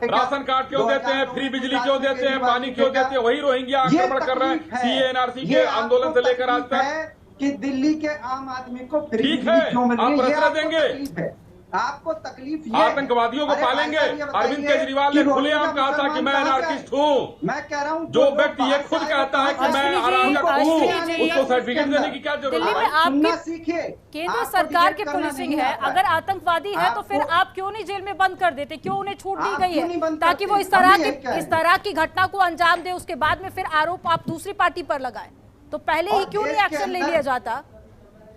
राशन कार्ड क्यों देते हैं? फ्री बिजली क्यों देते हैं? पानी क्यों देते हैं? वही रोहिंग्या आक्रमण कर रहे हैं सीए एनआरसी के आंदोलन से लेकर आज तक। कि दिल्ली के आम आदमी को फ्री बिजली क्यों मिल रही है? आप देंगे, आपको तकलीफ ये आतंकवादियों को पालेंगे। अरविंद केजरीवाल ने खुलेआम कहा था कि मैं एनार्किस्ट हूँ। मैं कह रहा हूँ, जो व्यक्ति ये खुद कहता है कि मैं अराजक हूँ, उसको सर्टिफिकेट देने की क्या जरूरत है? दिल्ली में आपकी केंद्र सरकार की पुलिसिंग है, अगर आतंकवादी है तो फिर आप क्यों नहीं जेल में बंद कर देते? क्यों उन्हें छूट दी गई है ताकि वो इस तरह की घटना को अंजाम दे? उसके बाद में फिर आरोप आप दूसरी पार्टी पर लगाएं, तो पहले ही क्यों नहीं एक्शन ले लिया जाता?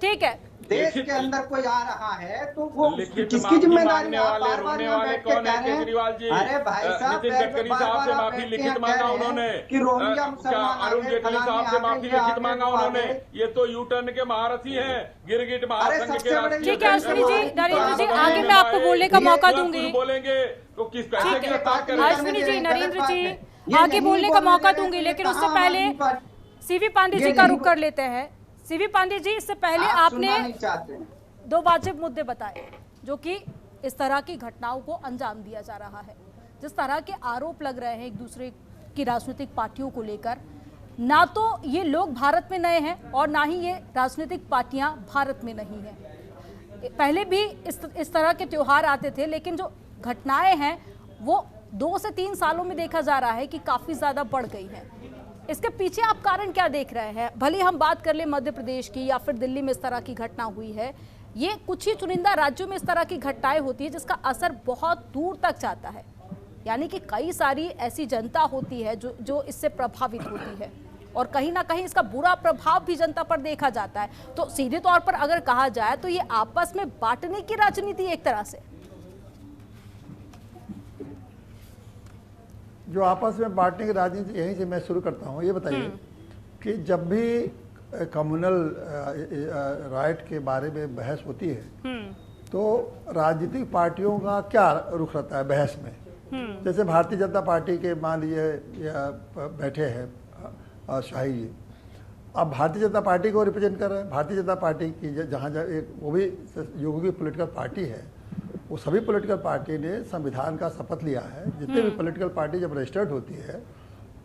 ठीक है, देश के अंदर कोई आ रहा है तो वो किसकी जिम्मेदारी है? रोने वाले कौन है? केजरीवाल जी, अरे भाई साहब, नितिन गडकरी साहब से माफी लिखित मांगा उन्होंने, कि रोहिंग्या मुसलमान अरुण जेटली साहब से माफी लिखित मांगा उन्होंने। ये तो यू टर्न के महारथी हैं, गिरगिट महासंघ के राष्ट्रीय। ठीक है अश्विनी जी, नरेंद्र जी, आगे मैं आपको बोलने का मौका दूंगी। बोलेंगे तो किस कैसे गिरफ्तार करेंगे? अश्विनी जी, नरेंद्र जी, आगे बोलने का मौका दूंगी, लेकिन उससे पहले सीवी पांडे जी का रुख कर लेते हैं। सीवी पांडे जी, इससे पहले आपने 2 वाजिब मुद्दे बताए जो कि इस तरह की घटनाओं को अंजाम दिया जा रहा है, जिस तरह के आरोप लग रहे हैं एक दूसरे की राजनीतिक पार्टियों को लेकर, ना तो ये लोग भारत में नए हैं और ना ही ये राजनीतिक पार्टियां भारत में नहीं हैं। पहले भी इस तरह के त्योहार आते थे, लेकिन जो घटनाएं हैं वो 2 से 3 सालों में देखा जा रहा है कि काफ़ी ज़्यादा बढ़ गई हैं। इसके पीछे आप कारण क्या देख रहे हैं? भले हम बात कर ले मध्य प्रदेश की या फिर दिल्ली में इस तरह की घटना हुई है, ये कुछ ही चुनिंदा राज्यों में इस तरह की घटनाएं होती है जिसका असर बहुत दूर तक जाता है। यानी कि कई सारी ऐसी जनता होती है जो इससे प्रभावित होती है और कहीं ना कहीं इसका बुरा प्रभाव भी जनता पर देखा जाता है। तो सीधे तौर पर अगर कहा जाए तो ये आपस में बांटने की राजनीति एक तरह से, जो आपस में बांटने की राजनीति, यहीं से मैं शुरू करता हूँ। ये बताइए कि जब भी कम्युनल राइट के बारे में बहस होती है तो राजनीतिक पार्टियों का क्या रुख रहता है बहस में? जैसे भारतीय जनता पार्टी के मान लीजिए बैठे हैं शाही जी, अब भारतीय जनता पार्टी को रिप्रेजेंट कर रहे हैं। भारतीय जनता पार्टी की जहाँ एक वो भी योगी की पॉलिटिकल पार्टी है, वो सभी पॉलिटिकल पार्टी ने संविधान का शपथ लिया है। जितने भी पॉलिटिकल पार्टी जब रजिस्टर्ड होती है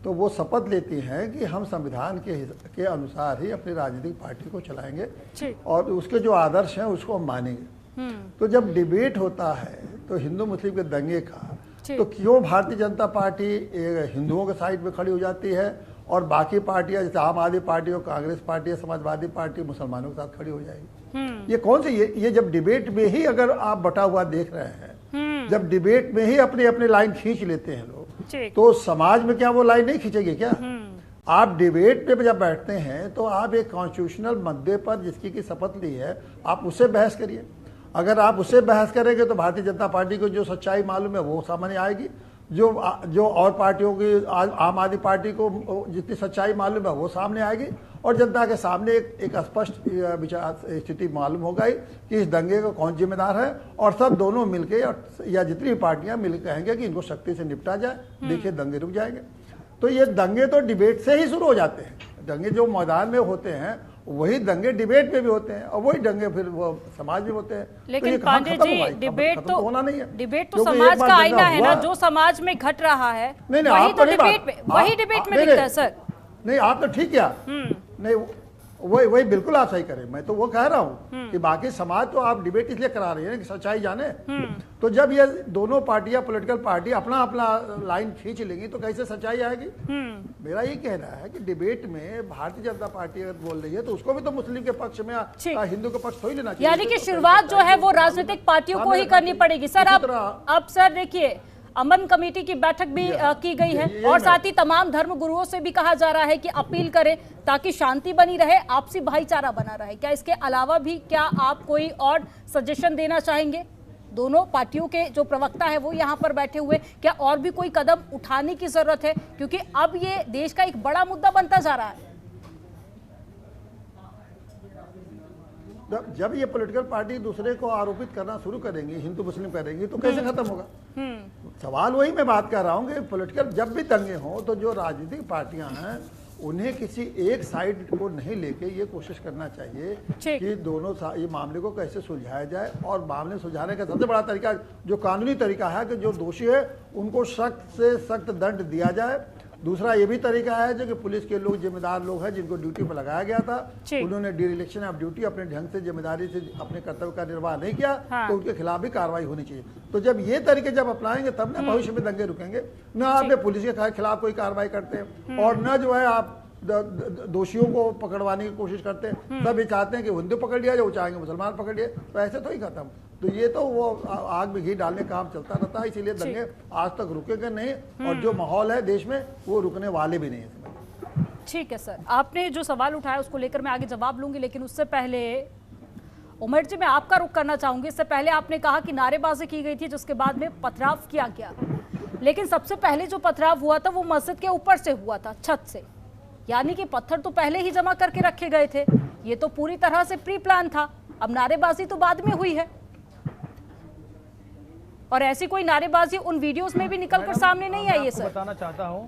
तो वो शपथ लेती हैं कि हम संविधान के अनुसार ही अपनी राजनीतिक पार्टी को चलाएंगे और उसके जो आदर्श हैं उसको हम मानेंगे। तो जब डिबेट होता है तो हिंदू मुस्लिम के दंगे का, तो क्यों भारतीय जनता पार्टी हिंदुओं के साइड में खड़ी हो जाती है और बाकी पार्टियां जैसे आम आदमी पार्टी और कांग्रेस पार्टी, समाजवादी पार्टी मुसलमानों के साथ खड़ी हो जाएगी? ये कौन सी ये जब डिबेट में ही अगर आप बटा हुआ देख रहे हैं, जब डिबेट में ही अपनी अपनी लाइन खींच लेते हैं लोग, तो समाज में क्या वो लाइन नहीं खींचेगी क्या? आप डिबेट पे जब बैठते हैं तो आप एक कॉन्स्टिट्यूशनल मुद्दे पर जिसकी की शपथ ली है आप उससे बहस करिए। अगर आप उससे बहस करेंगे तो भारतीय जनता पार्टी को जो सच्चाई मालूम है वो सामने आएगी, जो और पार्टियों की आम आदमी पार्टी को जितनी सच्चाई मालूम है वो सामने आएगी और जनता के सामने एक स्पष्ट विचार स्थिति मालूम होगा कि इस दंगे का कौन जिम्मेदार है और सब दोनों मिलके या जितनी भी पार्टियां मिलकर कहेंगे कि इनको सख्ती से निपटा जाए, देखिए दंगे रुक जाएंगे। तो ये दंगे तो डिबेट से ही शुरू हो जाते हैं। दंगे जो मैदान में होते हैं वही दंगे डिबेट में भी होते हैं और वही दंगे फिर वो समाज में होते हैं। लेकिन पांडे जी, डिबेट तो होना नहीं है। डिबेट तो समाज का आईना है ना, जो समाज में घट रहा है वही तो डिबेट में दिखता है सर। नहीं, आप तो ठीक किया, नहीं वही बिल्कुल आप सही करें। मैं तो वो कह रहा हूँ कि बाकी समाज तो आप डिबेट इसलिए करा रही है कि सच्चाई जाने। तो जब ये दोनों पार्टियां पॉलिटिकल पार्टी अपना अपना लाइन खींच लेंगी तो कैसे सच्चाई आएगी? मेरा ये कहना है कि डिबेट में भारतीय जनता पार्टी अगर बोल रही है तो उसको भी तो मुस्लिम के पक्ष में हिंदू के पक्ष थोड़ी लेना चाहिए। यानी कि शुरुआत जो है वो राजनीतिक पार्टियों को ही करनी पड़ेगी। सर अब सर देखिए, अमन कमेटी की बैठक भी की गई है और साथ ही तमाम धर्म गुरुओं से भी कहा जा रहा है कि अपील करें ताकि शांति बनी रहे, आपसी भाईचारा बना रहे। क्या इसके अलावा भी क्या आप कोई और सजेशन देना चाहेंगे? दोनों पार्टियों के जो प्रवक्ता है वो यहाँ पर बैठे हुए, क्या और भी कोई कदम उठाने की जरूरत है? क्योंकि अब ये देश का एक बड़ा मुद्दा बनता जा रहा है। जब ये पॉलिटिकल पार्टी दूसरे को आरोपित करना शुरू करेंगी, हिंदू मुस्लिम करेंगी, तो कैसे खत्म होगा? सवाल वही मैं बात कर रहा हूँ कि पॉलिटिकल जब भी दंगे हों तो जो राजनीतिक पार्टियां हैं उन्हें किसी एक साइड को नहीं लेके ये कोशिश करना चाहिए कि दोनों ये मामले को कैसे सुलझाया जाए। और मामले सुलझाने का सबसे बड़ा तरीका जो कानूनी तरीका है कि जो दोषी है उनको सख्त से सख्त दंड दिया जाए। दूसरा ये भी तरीका है जो कि पुलिस के लोग जिम्मेदार लोग हैं जिनको ड्यूटी पर लगाया गया था, उन्होंने डिरेक्शन ऑफ ड्यूटी अपने ढंग से जिम्मेदारी से अपने कर्तव्य का निर्वाह नहीं किया, तो उनके खिलाफ भी कार्रवाई होनी चाहिए। तो जब ये तरीके जब अपनाएंगे तब ना भविष्य में दंगे रुकेंगे। न आपने पुलिस के खिलाफ कोई कार्रवाई करते हैं और न जो है आप दोषियों को पकड़वाने की कोशिश करते हैं। सब ये चाहते हैं कि हिंदू पकड़ लिया जाए, वो चाहेंगे मुसलमान पकड़ लिए, तो ऐसे तो ही खत्म। तो ये तो वो आग में घी डालने का काम चलता रहता है, इसीलिए दंगे आज तक रुकेंगे नहीं और जो माहौल है देश में वो रुकने वाले भी नहीं है। ठीक है सर, आपने जो सवाल उठाया उसको लेकर मैं आगे जवाब लूंगी, लेकिन उससे पहले उमर जी मैं आपका रुख करना चाहूंगी। इससे पहले आपने कहा कि नारेबाजी की गई थी जिसके बाद में पथराव किया गया, लेकिन सबसे पहले जो पथराव हुआ था वो मस्जिद के ऊपर से हुआ था, छत से। यानी कि पत्थर तो पहले ही जमा करके रखे गए थे, ये तो पूरी तरह से प्री प्लान था। अब नारेबाजी तो बाद में हुई है और ऐसी कोई नारेबाजी उन वीडियोस में भी निकलकर सामने नहीं आई है सर। बताना चाहता हूं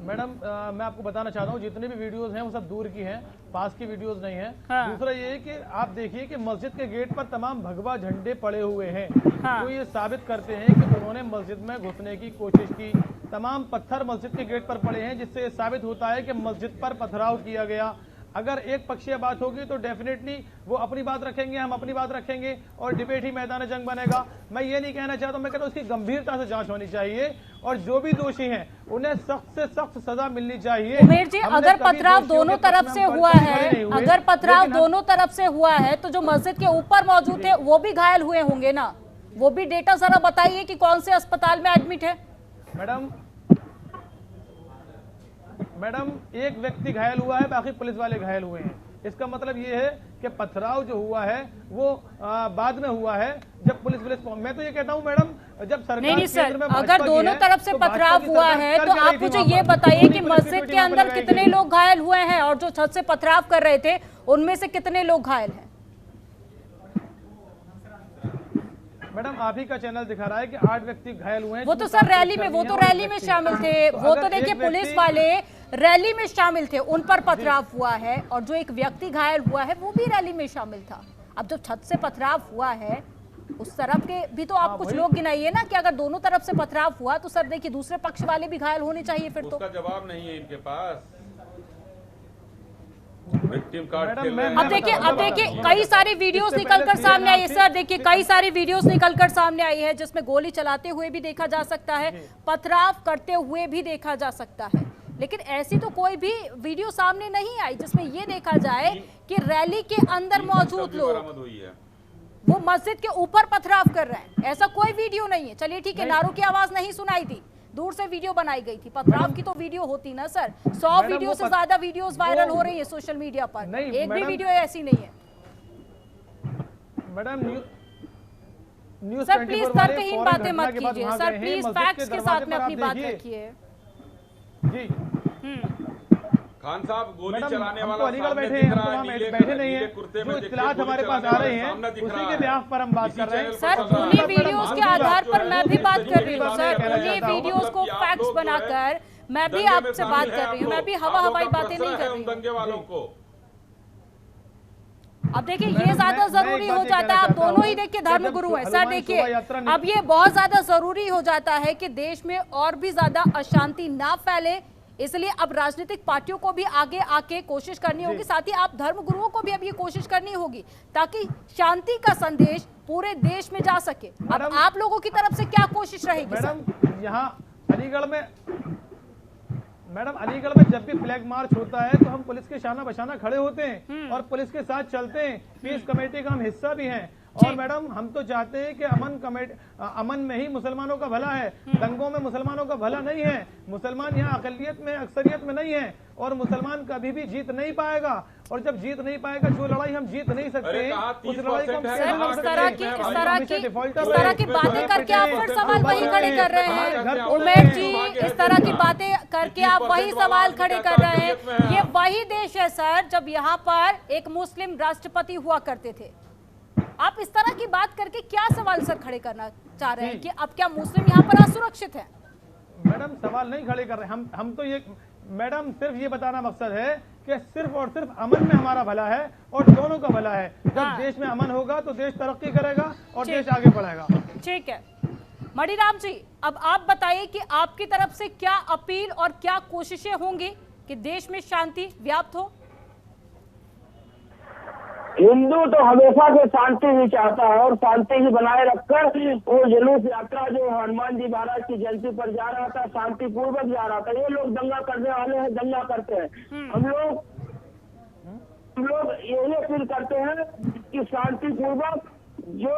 मैडम मैं आपको बताना चाहता हूँ, जितने भी वीडियोस हैं वो सब दूर की हैं, पास की वीडियोस नहीं हैं। हाँ। दूसरा ये है कि आप देखिए कि मस्जिद के गेट पर तमाम भगवा झंडे पड़े हुए हैं। हाँ। तो ये साबित करते हैं कि उन्होंने मस्जिद में घुसने की कोशिश की। तमाम पत्थर मस्जिद के गेट पर पड़े हैं, जिससे ये साबित होता है कि मस्जिद पर पथराव किया गया। अगर एक पक्षीय बात होगी तो डेफिनेटली वो अपनी बात रखेंगे, हम अपनी बात रखेंगे और डिबेट ही मैदान जंग बनेगा। मैं ये नहीं कहना चाहता, मैं कहता हूँ उसकी गंभीरता से जांच होनी चाहिए और जो भी दोषी हैं उन्हें सख्त से सख्त सजा मिलनी चाहिए। उमेर जी, अगर पथराव दोनों तरफ से हुआ है, अगर पथराव दोनों तरफ से हुआ है तो जो मस्जिद के ऊपर मौजूद थे वो भी घायल हुए होंगे ना? वो भी डेटा जरा बताइए कि कौन से अस्पताल में एडमिट है। मैडम एक व्यक्ति घायल हुआ है, बाकी पुलिस वाले घायल हुए हैं। इसका मतलब ये है कि पथराव जो हुआ है वो बाद में हुआ है, जब पुलिस मैं तो ये कहता हूँ मैडम, जब सरकार नहीं सर, केंद्र में अगर दोनों तरफ से पथराव हुआ है तो आप मुझे ये बताइए कि मस्जिद के अंदर कितने लोग घायल हुए हैं और जो छत से पथराव कर रहे थे उनमें से कितने लोग घायल हैं? मैडम आप ही का चैनल दिखा रहा है कि 8 व्यक्ति घायल हुए हैं। वो तो सर रैली में, वो तो रैली में शामिल थे, वो तो देखिए पुलिस वाले रैली में शामिल थे, उन पर पथराव हुआ है और जो एक व्यक्ति घायल हुआ है वो भी रैली में शामिल था। अब जो छत से पथराव हुआ है उस तरफ के भी तो आप कुछ लोग गिनाइए ना, कि अगर दोनों तरफ से पथराव हुआ तो सर देखिए दूसरे पक्ष वाले भी घायल होने चाहिए फिर तो। उसका जवाब नहीं है इनके पास। विक्टिम कार्ड अब देखिए कई सारी वीडियोस निकलकर सामने आई है सर, देखिए कई सारी वीडियोस निकलकर सामने आई है जिसमें गोली चलाते हुए भी देखा जा सकता है, पथराव करते हुए भी देखा जा सकता है, लेकिन ऐसी तो कोई भी वीडियो सामने नहीं आई जिसमें ये देखा जाए कि रैली के अंदर मौजूद लोग वो मस्जिद के ऊपर पथराव कर रहे हैं। ऐसा कोई वीडियो नहीं है। चलिए ठीक है, नारों की आवाज नहीं सुनाई थी, दूर से वीडियो बनाई गई थी, पथराव की तो वीडियो होती ना सर। 100 वीडियो से ज्यादा वीडियोस वायरल हो रही है सोशल मीडिया पर, एक भी वीडियो ऐसी नहीं है। मैडम न्यूज़ सर प्लीज तर्कहीन बातें मत कीजिए सर, प्लीज फैक्ट्स के साथ में अपनी बात रखिए जी। खान साहब गोली चलाने वाला अलीगढ़ बैठे हैं, बैठे नहीं है, जो इत्तलात हमारे पास आ रहे हैं उसी के ब्याह पर हम बात कर रहे हैं सर। उन्हीं वीडियोस के आधार पर मैं भी बात कर रही हूँ सर, उन्हीं वीडियोस को फैक्ट्स बनाकर मैं भी आपसे बात कर रही हूँ, मैं भी हवाई बातें नहीं कर रही हूँ। दंगे वालों को अब देखिए ये ज्यादा जरूरी हो जाता है, आप दोनों ही देखिए धर्मगुरु हैं सर। देखिए अब ये बहुत ज्यादा जरूरी हो जाता है कि देश में और भी ज्यादा अशांति ना फैले, इसलिए अब राजनीतिक पार्टियों को भी आगे आके कोशिश करनी होगी, साथ ही आप धर्मगुरुओं को भी अब ये कोशिश करनी होगी ताकि शांति का संदेश पूरे देश में जा सके। अब आप लोगों की तरफ से क्या कोशिश रहेगी? मैडम यहाँ अलीगढ़ में जब भी फ्लैग मार्च होता है तो हम पुलिस के शाना बशाना खड़े होते हैं और पुलिस के साथ चलते हैं, पीस कमेटी का हम हिस्सा भी हैं। और मैडम हम तो चाहते हैं कि अमन में ही मुसलमानों का भला है, दंगों में मुसलमानों का भला नहीं है। मुसलमान यहाँ अकलियत में अक्सरियत में नहीं है और मुसलमान कभी भी जीत नहीं पाएगा, और जब जीत नहीं पाएगा जो लड़ाई हम जीत नहीं सकते उस लड़ाई को इस तरह की बातें करके आप फिर सवाल वही खड़े कर रहे हैं उमेर जी, इस तरह की बातें करके आप वही सवाल खड़े कर रहे हैं। ये वही देश है सर जब यहाँ पर एक मुस्लिम राष्ट्रपति हुआ करते थे। आप इस तरह की बात करके क्या सवाल सर खड़े करना चाह रहे हैं कि अब क्या मुस्लिम यहाँ पर असुरक्षित है? मैडम सवाल नहीं खड़े कर रहे, हम तो ये मैडम सिर्फ ये बताना मकसद है कि सिर्फ और सिर्फ अमन में हमारा भला है और दोनों का भला है। जब देश में अमन होगा तो देश तरक्की करेगा और देश आगे बढ़ेगा। ठीक है मणिराम जी, अब आप बताइए कि आपकी तरफ से क्या अपील और क्या कोशिशें होंगी कि देश में शांति व्याप्त हो? हिंदू तो हमेशा से शांति ही चाहता है और शांति ही बनाए रखकर वो जुलूस यात्रा जो हनुमान जी महाराज की जयंती पर जा रहा था शांति पूर्वक जा रहा था। ये लोग दंगा करने वाले हैं, दंगा करते हैं। हम लोग यही अपील करते हैं कि शांति पूर्वक जो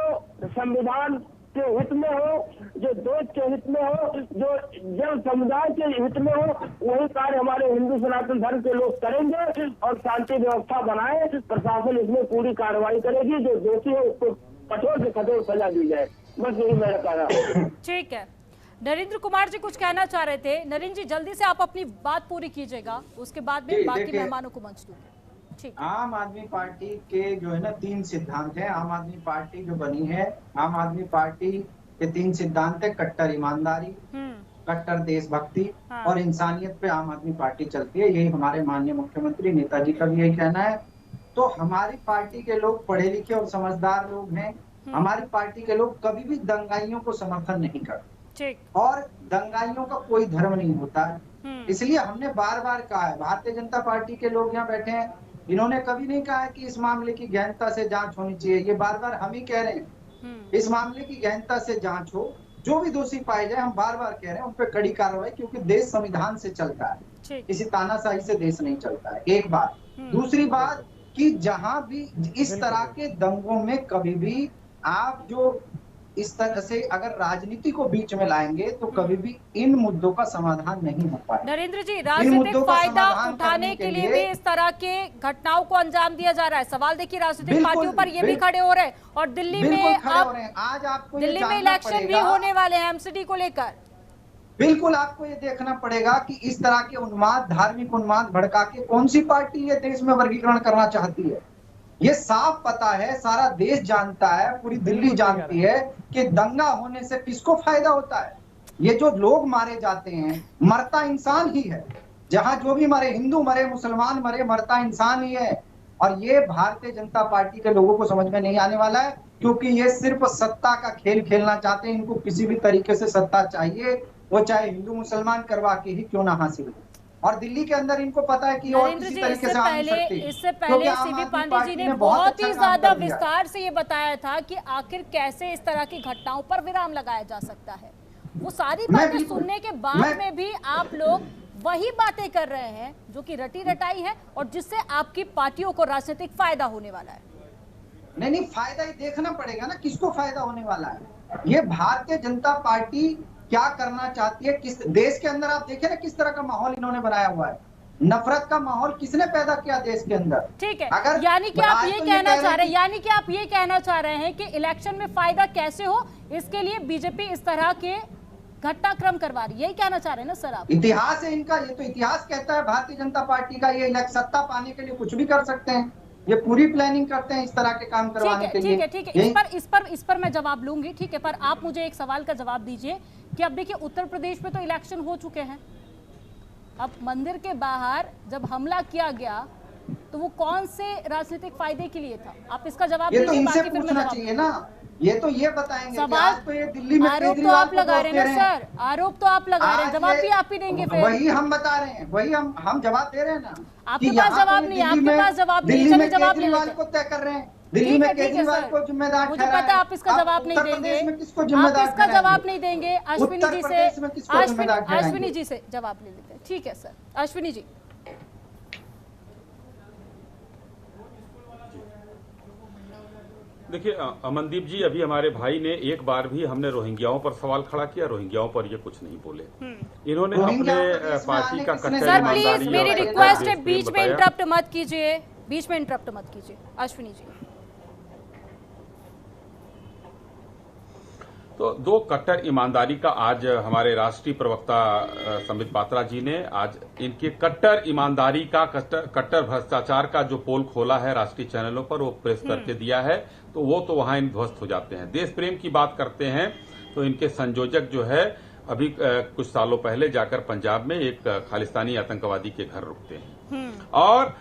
संविधान के हित में हो, जो देश के हित में हो, जो जन समुदाय के हित में हो, वही कार्य हमारे हिंदू सनातन धर्म के लोग करेंगे और शांति व्यवस्था बनाए। प्रशासन इसमें पूरी कार्रवाई करेगी, जो दोषी है उसको कठोर से कठोर सजा दी जाए। बस यही मेरा कहना। ठीक है, नरेंद्र कुमार जी कुछ कहना चाह रहे थे। नरेंद्र जी जल्दी से आप अपनी बात पूरी कीजिएगा, उसके बाद में बाकी मेहमानों को मंच दूंगी। आम आदमी पार्टी के जो है ना 3 सिद्धांत है। आम आदमी पार्टी जो बनी है, आम आदमी पार्टी के 3 सिद्धांत है। कट्टर ईमानदारी, कट्टर देशभक्ति हाँ। और इंसानियत पे आम आदमी पार्टी चलती है। यही हमारे माननीय मुख्यमंत्री नेताजी का भी यही कहना है। तो हमारी पार्टी के लोग पढ़े लिखे और समझदार लोग हैं। हमारी पार्टी के लोग कभी भी दंगाइयों को समर्थन नहीं करते ठीक। और दंगाइयों का कोई धर्म नहीं होता है। इसलिए हमने बार बार कहा है, भारतीय जनता पार्टी के लोग यहाँ बैठे हैं, इन्होंने कभी नहीं कहा है कि इस मामले की गहनता से जांच होनी चाहिए। ये बार बार हम ही कह रहे हैं इस मामले की गहनता से जांच हो, जो भी दोषी पाए जाए, हम बार बार कह रहे हैं उन पर कड़ी कार्रवाई, क्योंकि देश संविधान से चलता है, किसी तानाशाही से देश नहीं चलता है। एक बात। दूसरी बात कि जहां भी इस तरह के दंगों में कभी भी आप जो इस तरह से अगर राजनीति को बीच में लाएंगे तो कभी भी इन मुद्दों का समाधान नहीं हो पाएगा। नरेंद्र जी, राजनीतिक फायदा उठाने के लिए भी इस तरह के घटनाओं को अंजाम दिया जा रहा है। सवाल देखिए, राजनीतिक पार्टियों पर ये भी खड़े हो रहे हैं और दिल्ली में आज आपको दिल्ली में इलेक्शन भी होने वाले हैं एमसीडी को लेकर। बिल्कुल आपको ये देखना पड़ेगा कि इस तरह के उन्माद, धार्मिक उन्माद भड़का के कौन सी पार्टी ये देश में वर्गीकरण करना चाहती है। ये साफ पता है, सारा देश जानता है, पूरी दिल्ली जानती है कि दंगा होने से किसको फायदा होता है। ये जो लोग मारे जाते हैं, मरता इंसान ही है। जहां जो भी मरे, हिंदू मरे, मुसलमान मरे, मरता इंसान ही है। और ये भारतीय जनता पार्टी के लोगों को समझ में नहीं आने वाला है, क्योंकि ये सिर्फ सत्ता का खेल खेलना चाहते हैं। इनको किसी भी तरीके से सत्ता चाहिए, वो चाहे हिंदू मुसलमान करवा के ही क्यों ना हासिल हो। और दिल्ली के अंदर इनको पता है कि और किसी तरीके से आ नहीं सकती। इससे पहले सीबी पांडे जी ने बहुत ही ज्यादा विस्तार से ये बताया था कि आखिर कैसे इस तरह की घटनाओं पर विराम लगाया जा सकता है। वो सारी बातें सुनने के बाद में भी आप लोग वही बातें कर रहे हैं जो कि रटी रटाई है और जिससे आपकी पार्टियों को राजनीतिक फायदा होने वाला है। नहीं, फायदा ही देखना पड़ेगा ना, किसको फायदा होने वाला है। ये भारतीय जनता पार्टी क्या करना चाहती है, किस देश के अंदर आप देखें ना किस तरह का माहौल इन्होंने बनाया हुआ है। नफरत का माहौल किसने पैदा किया देश के अंदर। ठीक है, अगर यानी कि आप ये कहना चाह रहे हैं, यानी कि आप ये कहना चाह रहे हैं कि इलेक्शन में फायदा कैसे हो, इसके लिए बीजेपी इस तरह के घटनाक्रम करवा रही है, यही कहना चाह रहे हैं ना सर आप। इतिहास है इनका, ये तो इतिहास कहता है भारतीय जनता पार्टी का। ये सत्ता पाने के लिए कुछ भी कर सकते हैं, ये पूरी प्लानिंग करते हैं इस तरह के काम करवाने के लिए। ठीक है, इस पर मैं जवाब लूंगी। ठीक है, पर आप मुझे एक सवाल का जवाब दीजिए कि अब देखिए उत्तर प्रदेश में तो इलेक्शन हो चुके हैं। अब मंदिर के बाहर जब हमला किया गया तो वो कौन से राजनीतिक फायदे के लिए था, आप इसका जवाब दीजिए। ये तो इनसे पूछना चाहिए ना, ये तो ये बताएंगे। सवाल तो ये दिल्ली में आरोप तो आप लगा रहे हैं ना सर, आरोप तो आप लगा रहे हैं, जवाब भी आप ही देंगे फिर। वही हम बता रहे हैं, वही हम जवाब दे रहे हैं ना। आपके पास जवाब नहीं, आपके पास जवाब नहीं, चलिए जवाब ले लेते हैं। को तय कर रहे हैं दिल्ली में, केजरीवाल को जिम्मेदार मुझे पता है आप इसका जवाब नहीं देंगे, आप इसका जवाब नहीं देंगे। अश्विनी जी से जवाब ले लेते हैं। ठीक है सर, अश्विनी जी। देखिए अमनदीप जी, अभी हमारे भाई ने एक बार भी हमने रोहिंग्याओं पर सवाल खड़ा किया, रोहिंग्याओं पर ये कुछ नहीं बोले। इन्होंने अपने पार्टी का कट्टर सर प्लीज मेरी रिक्वेस्ट है, बीच में इंटरप्ट मत कीजिए, बीच में इंटरप्ट मत कीजिए। अश्विनी जी, तो दो कट्टर ईमानदारी का आज हमारे राष्ट्रीय प्रवक्ता संबित पात्रा जी ने आज इनके कट्टर ईमानदारी का, कट्टर भ्रष्टाचार का जो पोल खोला है राष्ट्रीय चैनलों पर, वो प्रेस करके दिया है। तो वो तो वहां ध्वस्त हो जाते हैं। देश प्रेम की बात करते हैं तो इनके संयोजक जो है अभी कुछ सालों पहले जाकर पंजाब में एक खालिस्तानी आतंकवादी के घर रुकते हैं और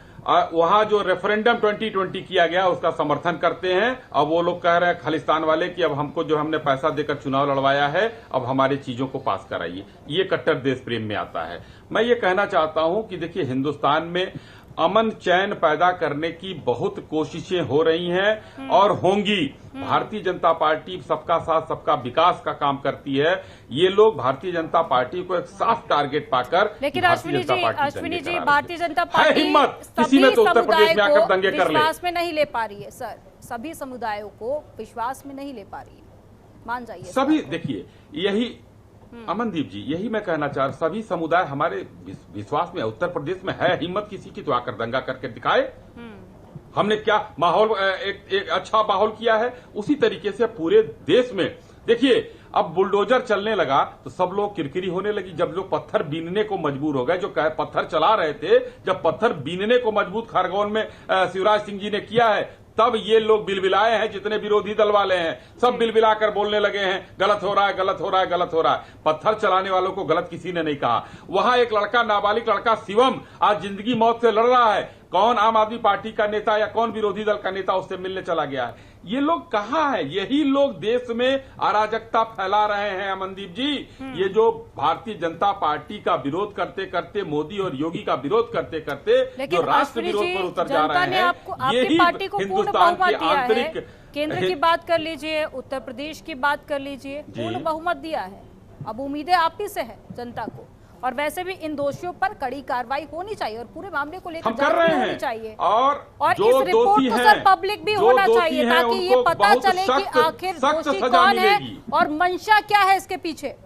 वहां जो रेफरेंडम 2020 किया गया उसका समर्थन करते हैं। अब वो लोग कह रहे हैं खालिस्तान वाले कि अब हमको जो हमने पैसा देकर चुनाव लड़वाया है, अब हमारी चीजों को पास कराइए। ये कट्टर देश प्रेम में आता है। मैं ये कहना चाहता हूं कि देखिए, हिंदुस्तान में अमन चैन पैदा करने की बहुत कोशिशें हो रही हैं और होंगी। भारतीय जनता पार्टी सबका साथ सबका विकास का काम करती है। ये लोग भारतीय जनता पार्टी को एक साफ टारगेट पाकर, लेकिन अश्विनी जी भारतीय जनता पार्टी हिम्मत किसी में तो उत्तर प्रदेश में आकर दंगे कर ले, विश्वास में नहीं ले पा रही है सर, सभी समुदायों को विश्वास में नहीं ले पा रही है, मान जाइए सभी। देखिए यही अमनदीप जी, यही मैं कहना चाह रहा, सभी समुदाय हमारे विश्वास में उत्तर प्रदेश में है। हिम्मत किसी की तो आकर दंगा करके दिखाए। हमने क्या माहौल एक अच्छा माहौल किया है, उसी तरीके से पूरे देश में देखिए। अब बुलडोजर चलने लगा तो सब लोग किरकिरी होने लगी। जब लोग पत्थर बीनने को मजबूर हो गए, जो पत्थर चला रहे थे, जब पत्थर बीनने को मजबूत खरगोन में शिवराज सिंह जी ने किया है, तब ये लोग बिलबिलाए हैं, जितने विरोधी दल वाले हैं सब बिलबिलाकर बोलने लगे हैं गलत हो रहा है, गलत हो रहा है, गलत हो रहा है। पत्थर चलाने वालों को गलत किसी ने नहीं कहा। वहां एक लड़का, नाबालिग लड़का शिवम, आज जिंदगी मौत से लड़ रहा है। कौन आम आदमी पार्टी का नेता या कौन विरोधी दल का नेता उससे मिलने चला गया है? ये लोग कहाँ हैं? यही लोग देश में अराजकता फैला रहे हैं अमनदीप जी। ये जो भारतीय जनता पार्टी का विरोध करते करते, मोदी और योगी का विरोध करते करते जो राष्ट्र विरोध पर उतर जा रहे हैं, आपकी पार्टी को पूर्ण बहुमत दिया है। आंतरिक केंद्र की बात कर लीजिए, उत्तर प्रदेश की बात कर लीजिए, पूर्ण बहुमत दिया है। अब उम्मीदें आप ही से है जनता को, और वैसे भी इन दोषियों पर कड़ी कार्रवाई होनी चाहिए और पूरे मामले को लेकर जांच होनी चाहिए। और इस रिपोर्ट को सर पब्लिक भी होना चाहिए ताकि ये पता चले कि आखिर दोषी कौन है और मंशा क्या है इसके पीछे।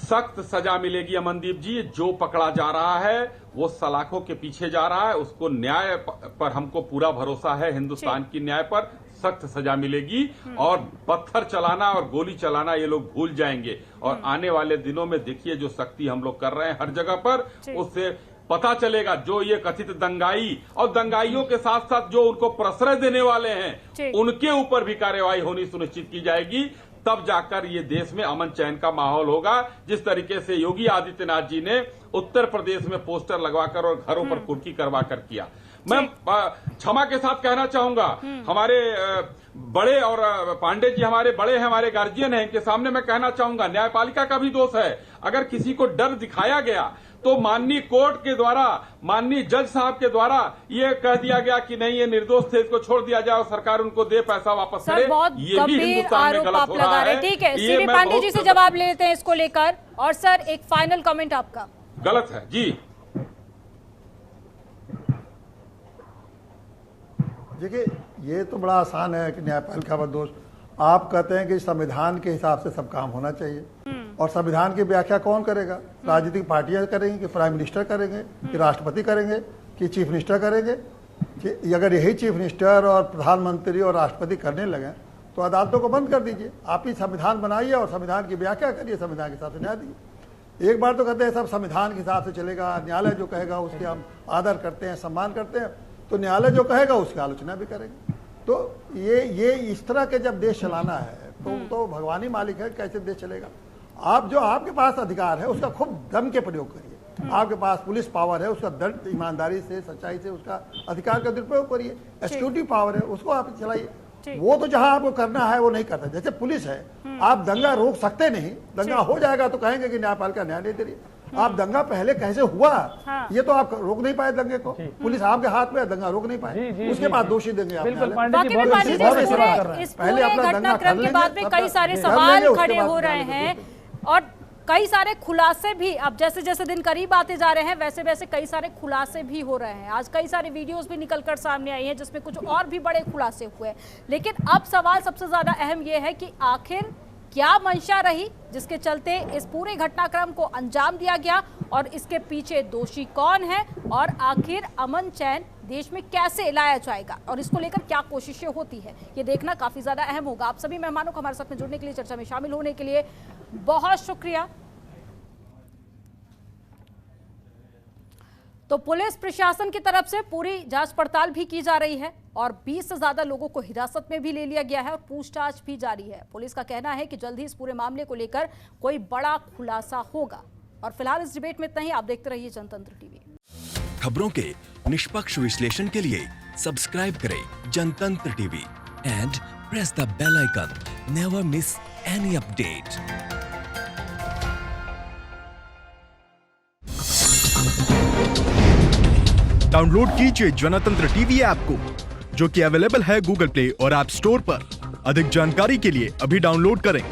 सख्त सजा मिलेगी अमनदीप जी। जो पकड़ा जा रहा है वो सलाखों के पीछे जा रहा है, उसको न्याय पर हमको पूरा भरोसा है, हिंदुस्तान की न्याय पर सख्त सजा मिलेगी। और पत्थर चलाना और गोली चलाना ये लोग भूल जाएंगे। और आने वाले दिनों में देखिए जो सख्ती हम लोग कर रहे हैं हर जगह पर, उससे पता चलेगा जो ये कथित दंगाई और दंगाइयों के साथ साथ जो उनको प्रश्रय देने वाले हैं उनके ऊपर भी कार्रवाई होनी सुनिश्चित की जाएगी। तब जाकर ये देश में अमन चैन का माहौल होगा। जिस तरीके से योगी आदित्यनाथ जी ने उत्तर प्रदेश में पोस्टर लगवाकर और घरों पर कुर्की करवाकर किया। मैं क्षमा के साथ कहना चाहूंगा, हमारे बड़े और पांडे जी हमारे बड़े हैं, हमारे गार्जियन हैं, इनके सामने मैं कहना चाहूंगा न्यायपालिका का भी दोष है। अगर किसी को डर दिखाया गया तो माननीय कोर्ट के द्वारा, माननीय जज साहब के द्वारा ये कह दिया गया कि नहीं ये निर्दोष थे, इसको छोड़ दिया जाए और सरकार उनको दे, पैसा वापस करे। ये भी हिंदुस्तान में गलत हो रहा है। ठीक है, सीबी पांडे जी से जवाब ले लेते हैं इसको लेकर। और सर एक फाइनल कमेंट आपका। गलत है जी। देखिए ये तो बड़ा आसान है कि न्यायपालिका का दोष। आप कहते हैं कि संविधान के हिसाब से सब काम होना चाहिए, और संविधान की व्याख्या कौन करेगा? राजनीतिक पार्टियां करेंगी कि प्राइम मिनिस्टर करेंगे कि राष्ट्रपति करेंगे कि चीफ मिनिस्टर करेंगे? कि अगर यही चीफ मिनिस्टर और प्रधानमंत्री और राष्ट्रपति करने लगे तो अदालतों को बंद कर दीजिए। आप ही संविधान बनाइए और संविधान की व्याख्या करिए, संविधान के हिसाब से न्याय दीजिए। एक बार तो कहते हैं सब संविधान के हिसाब से चलेगा, न्यायालय जो कहेगा उसके हम आदर करते हैं, सम्मान करते हैं, तो न्यायालय जो कहेगा उसकी आलोचना भी करेंगे। तो ये इस तरह के जब देश चलाना है तो भगवान ही मालिक है, कैसे देश चलेगा? आप जो आपके पास अधिकार है उसका खूब दम के प्रयोग करिए। आपके पास पुलिस पावर है, उसका दर्द ईमानदारी से, सच्चाई से उसका अधिकार का दुरुपयोग करिए। एक्जीक्यूटिव पावर है, उसको आप चलाइए। वो तो जहां आपको करना है वो नहीं करता। जैसे पुलिस है, आप दंगा रोक सकते नहीं, दंगा हो जाएगा तो कहेंगे कि न्यायपालिका न्याय नहीं दे रही। आप दंगा पहले कैसे हुआ ये तो आप रोक नहीं पाए दंगे को, पुलिस आपके हाथ में दंगा रोक नहीं पाए, उसके बाद दोषी देंगे आप। पहले अपना घटनाक्रम के बाद में कई सारे सवाल खड़े हो रहे हैं और कई सारे खुलासे भी, अब जैसे जैसे दिन करीब आते जा रहे हैं वैसे वैसे कई सारे खुलासे भी हो रहे हैं। आज कई सारे वीडियोस भी निकलकर सामने आई हैं जिसमें कुछ और भी बड़े खुलासे हुए। लेकिन अब सवाल सबसे ज्यादा अहम यह है कि आखिर क्या मंशा रही जिसके चलते इस पूरे घटनाक्रम को अंजाम दिया गया और इसके पीछे दोषी कौन है और आखिर अमन चैन देश में कैसे लाया जाएगा और इसको लेकर क्या कोशिशें होती है, ये देखना काफी ज्यादा अहम होगा। आप सभी मेहमानों को हमारे साथ में जुड़ने के लिए, चर्चा में शामिल होने के लिए बहुत शुक्रिया। तो पुलिस प्रशासन की तरफ से पूरी जांच पड़ताल भी की जा रही है और 20 से ज्यादा लोगों को हिरासत में भी ले लिया गया है और पूछताछ भी जारी है। पुलिस का कहना है कि जल्द ही इस पूरे मामले को लेकर कोई बड़ा खुलासा होगा। और फिलहाल इस डिबेट में इतना ही। आप देखते रहिए जनतंत्र टीवी। खबरों के निष्पक्ष विश्लेषण के लिए सब्सक्राइब करें Jantantra TV and press the bell icon. Never miss any update. Download कीजिए जनतंत्र टीवी ऐप को, जो कि अवेलेबल है गूगल प्ले और ऐप स्टोर पर। अधिक जानकारी के लिए अभी डाउनलोड करें।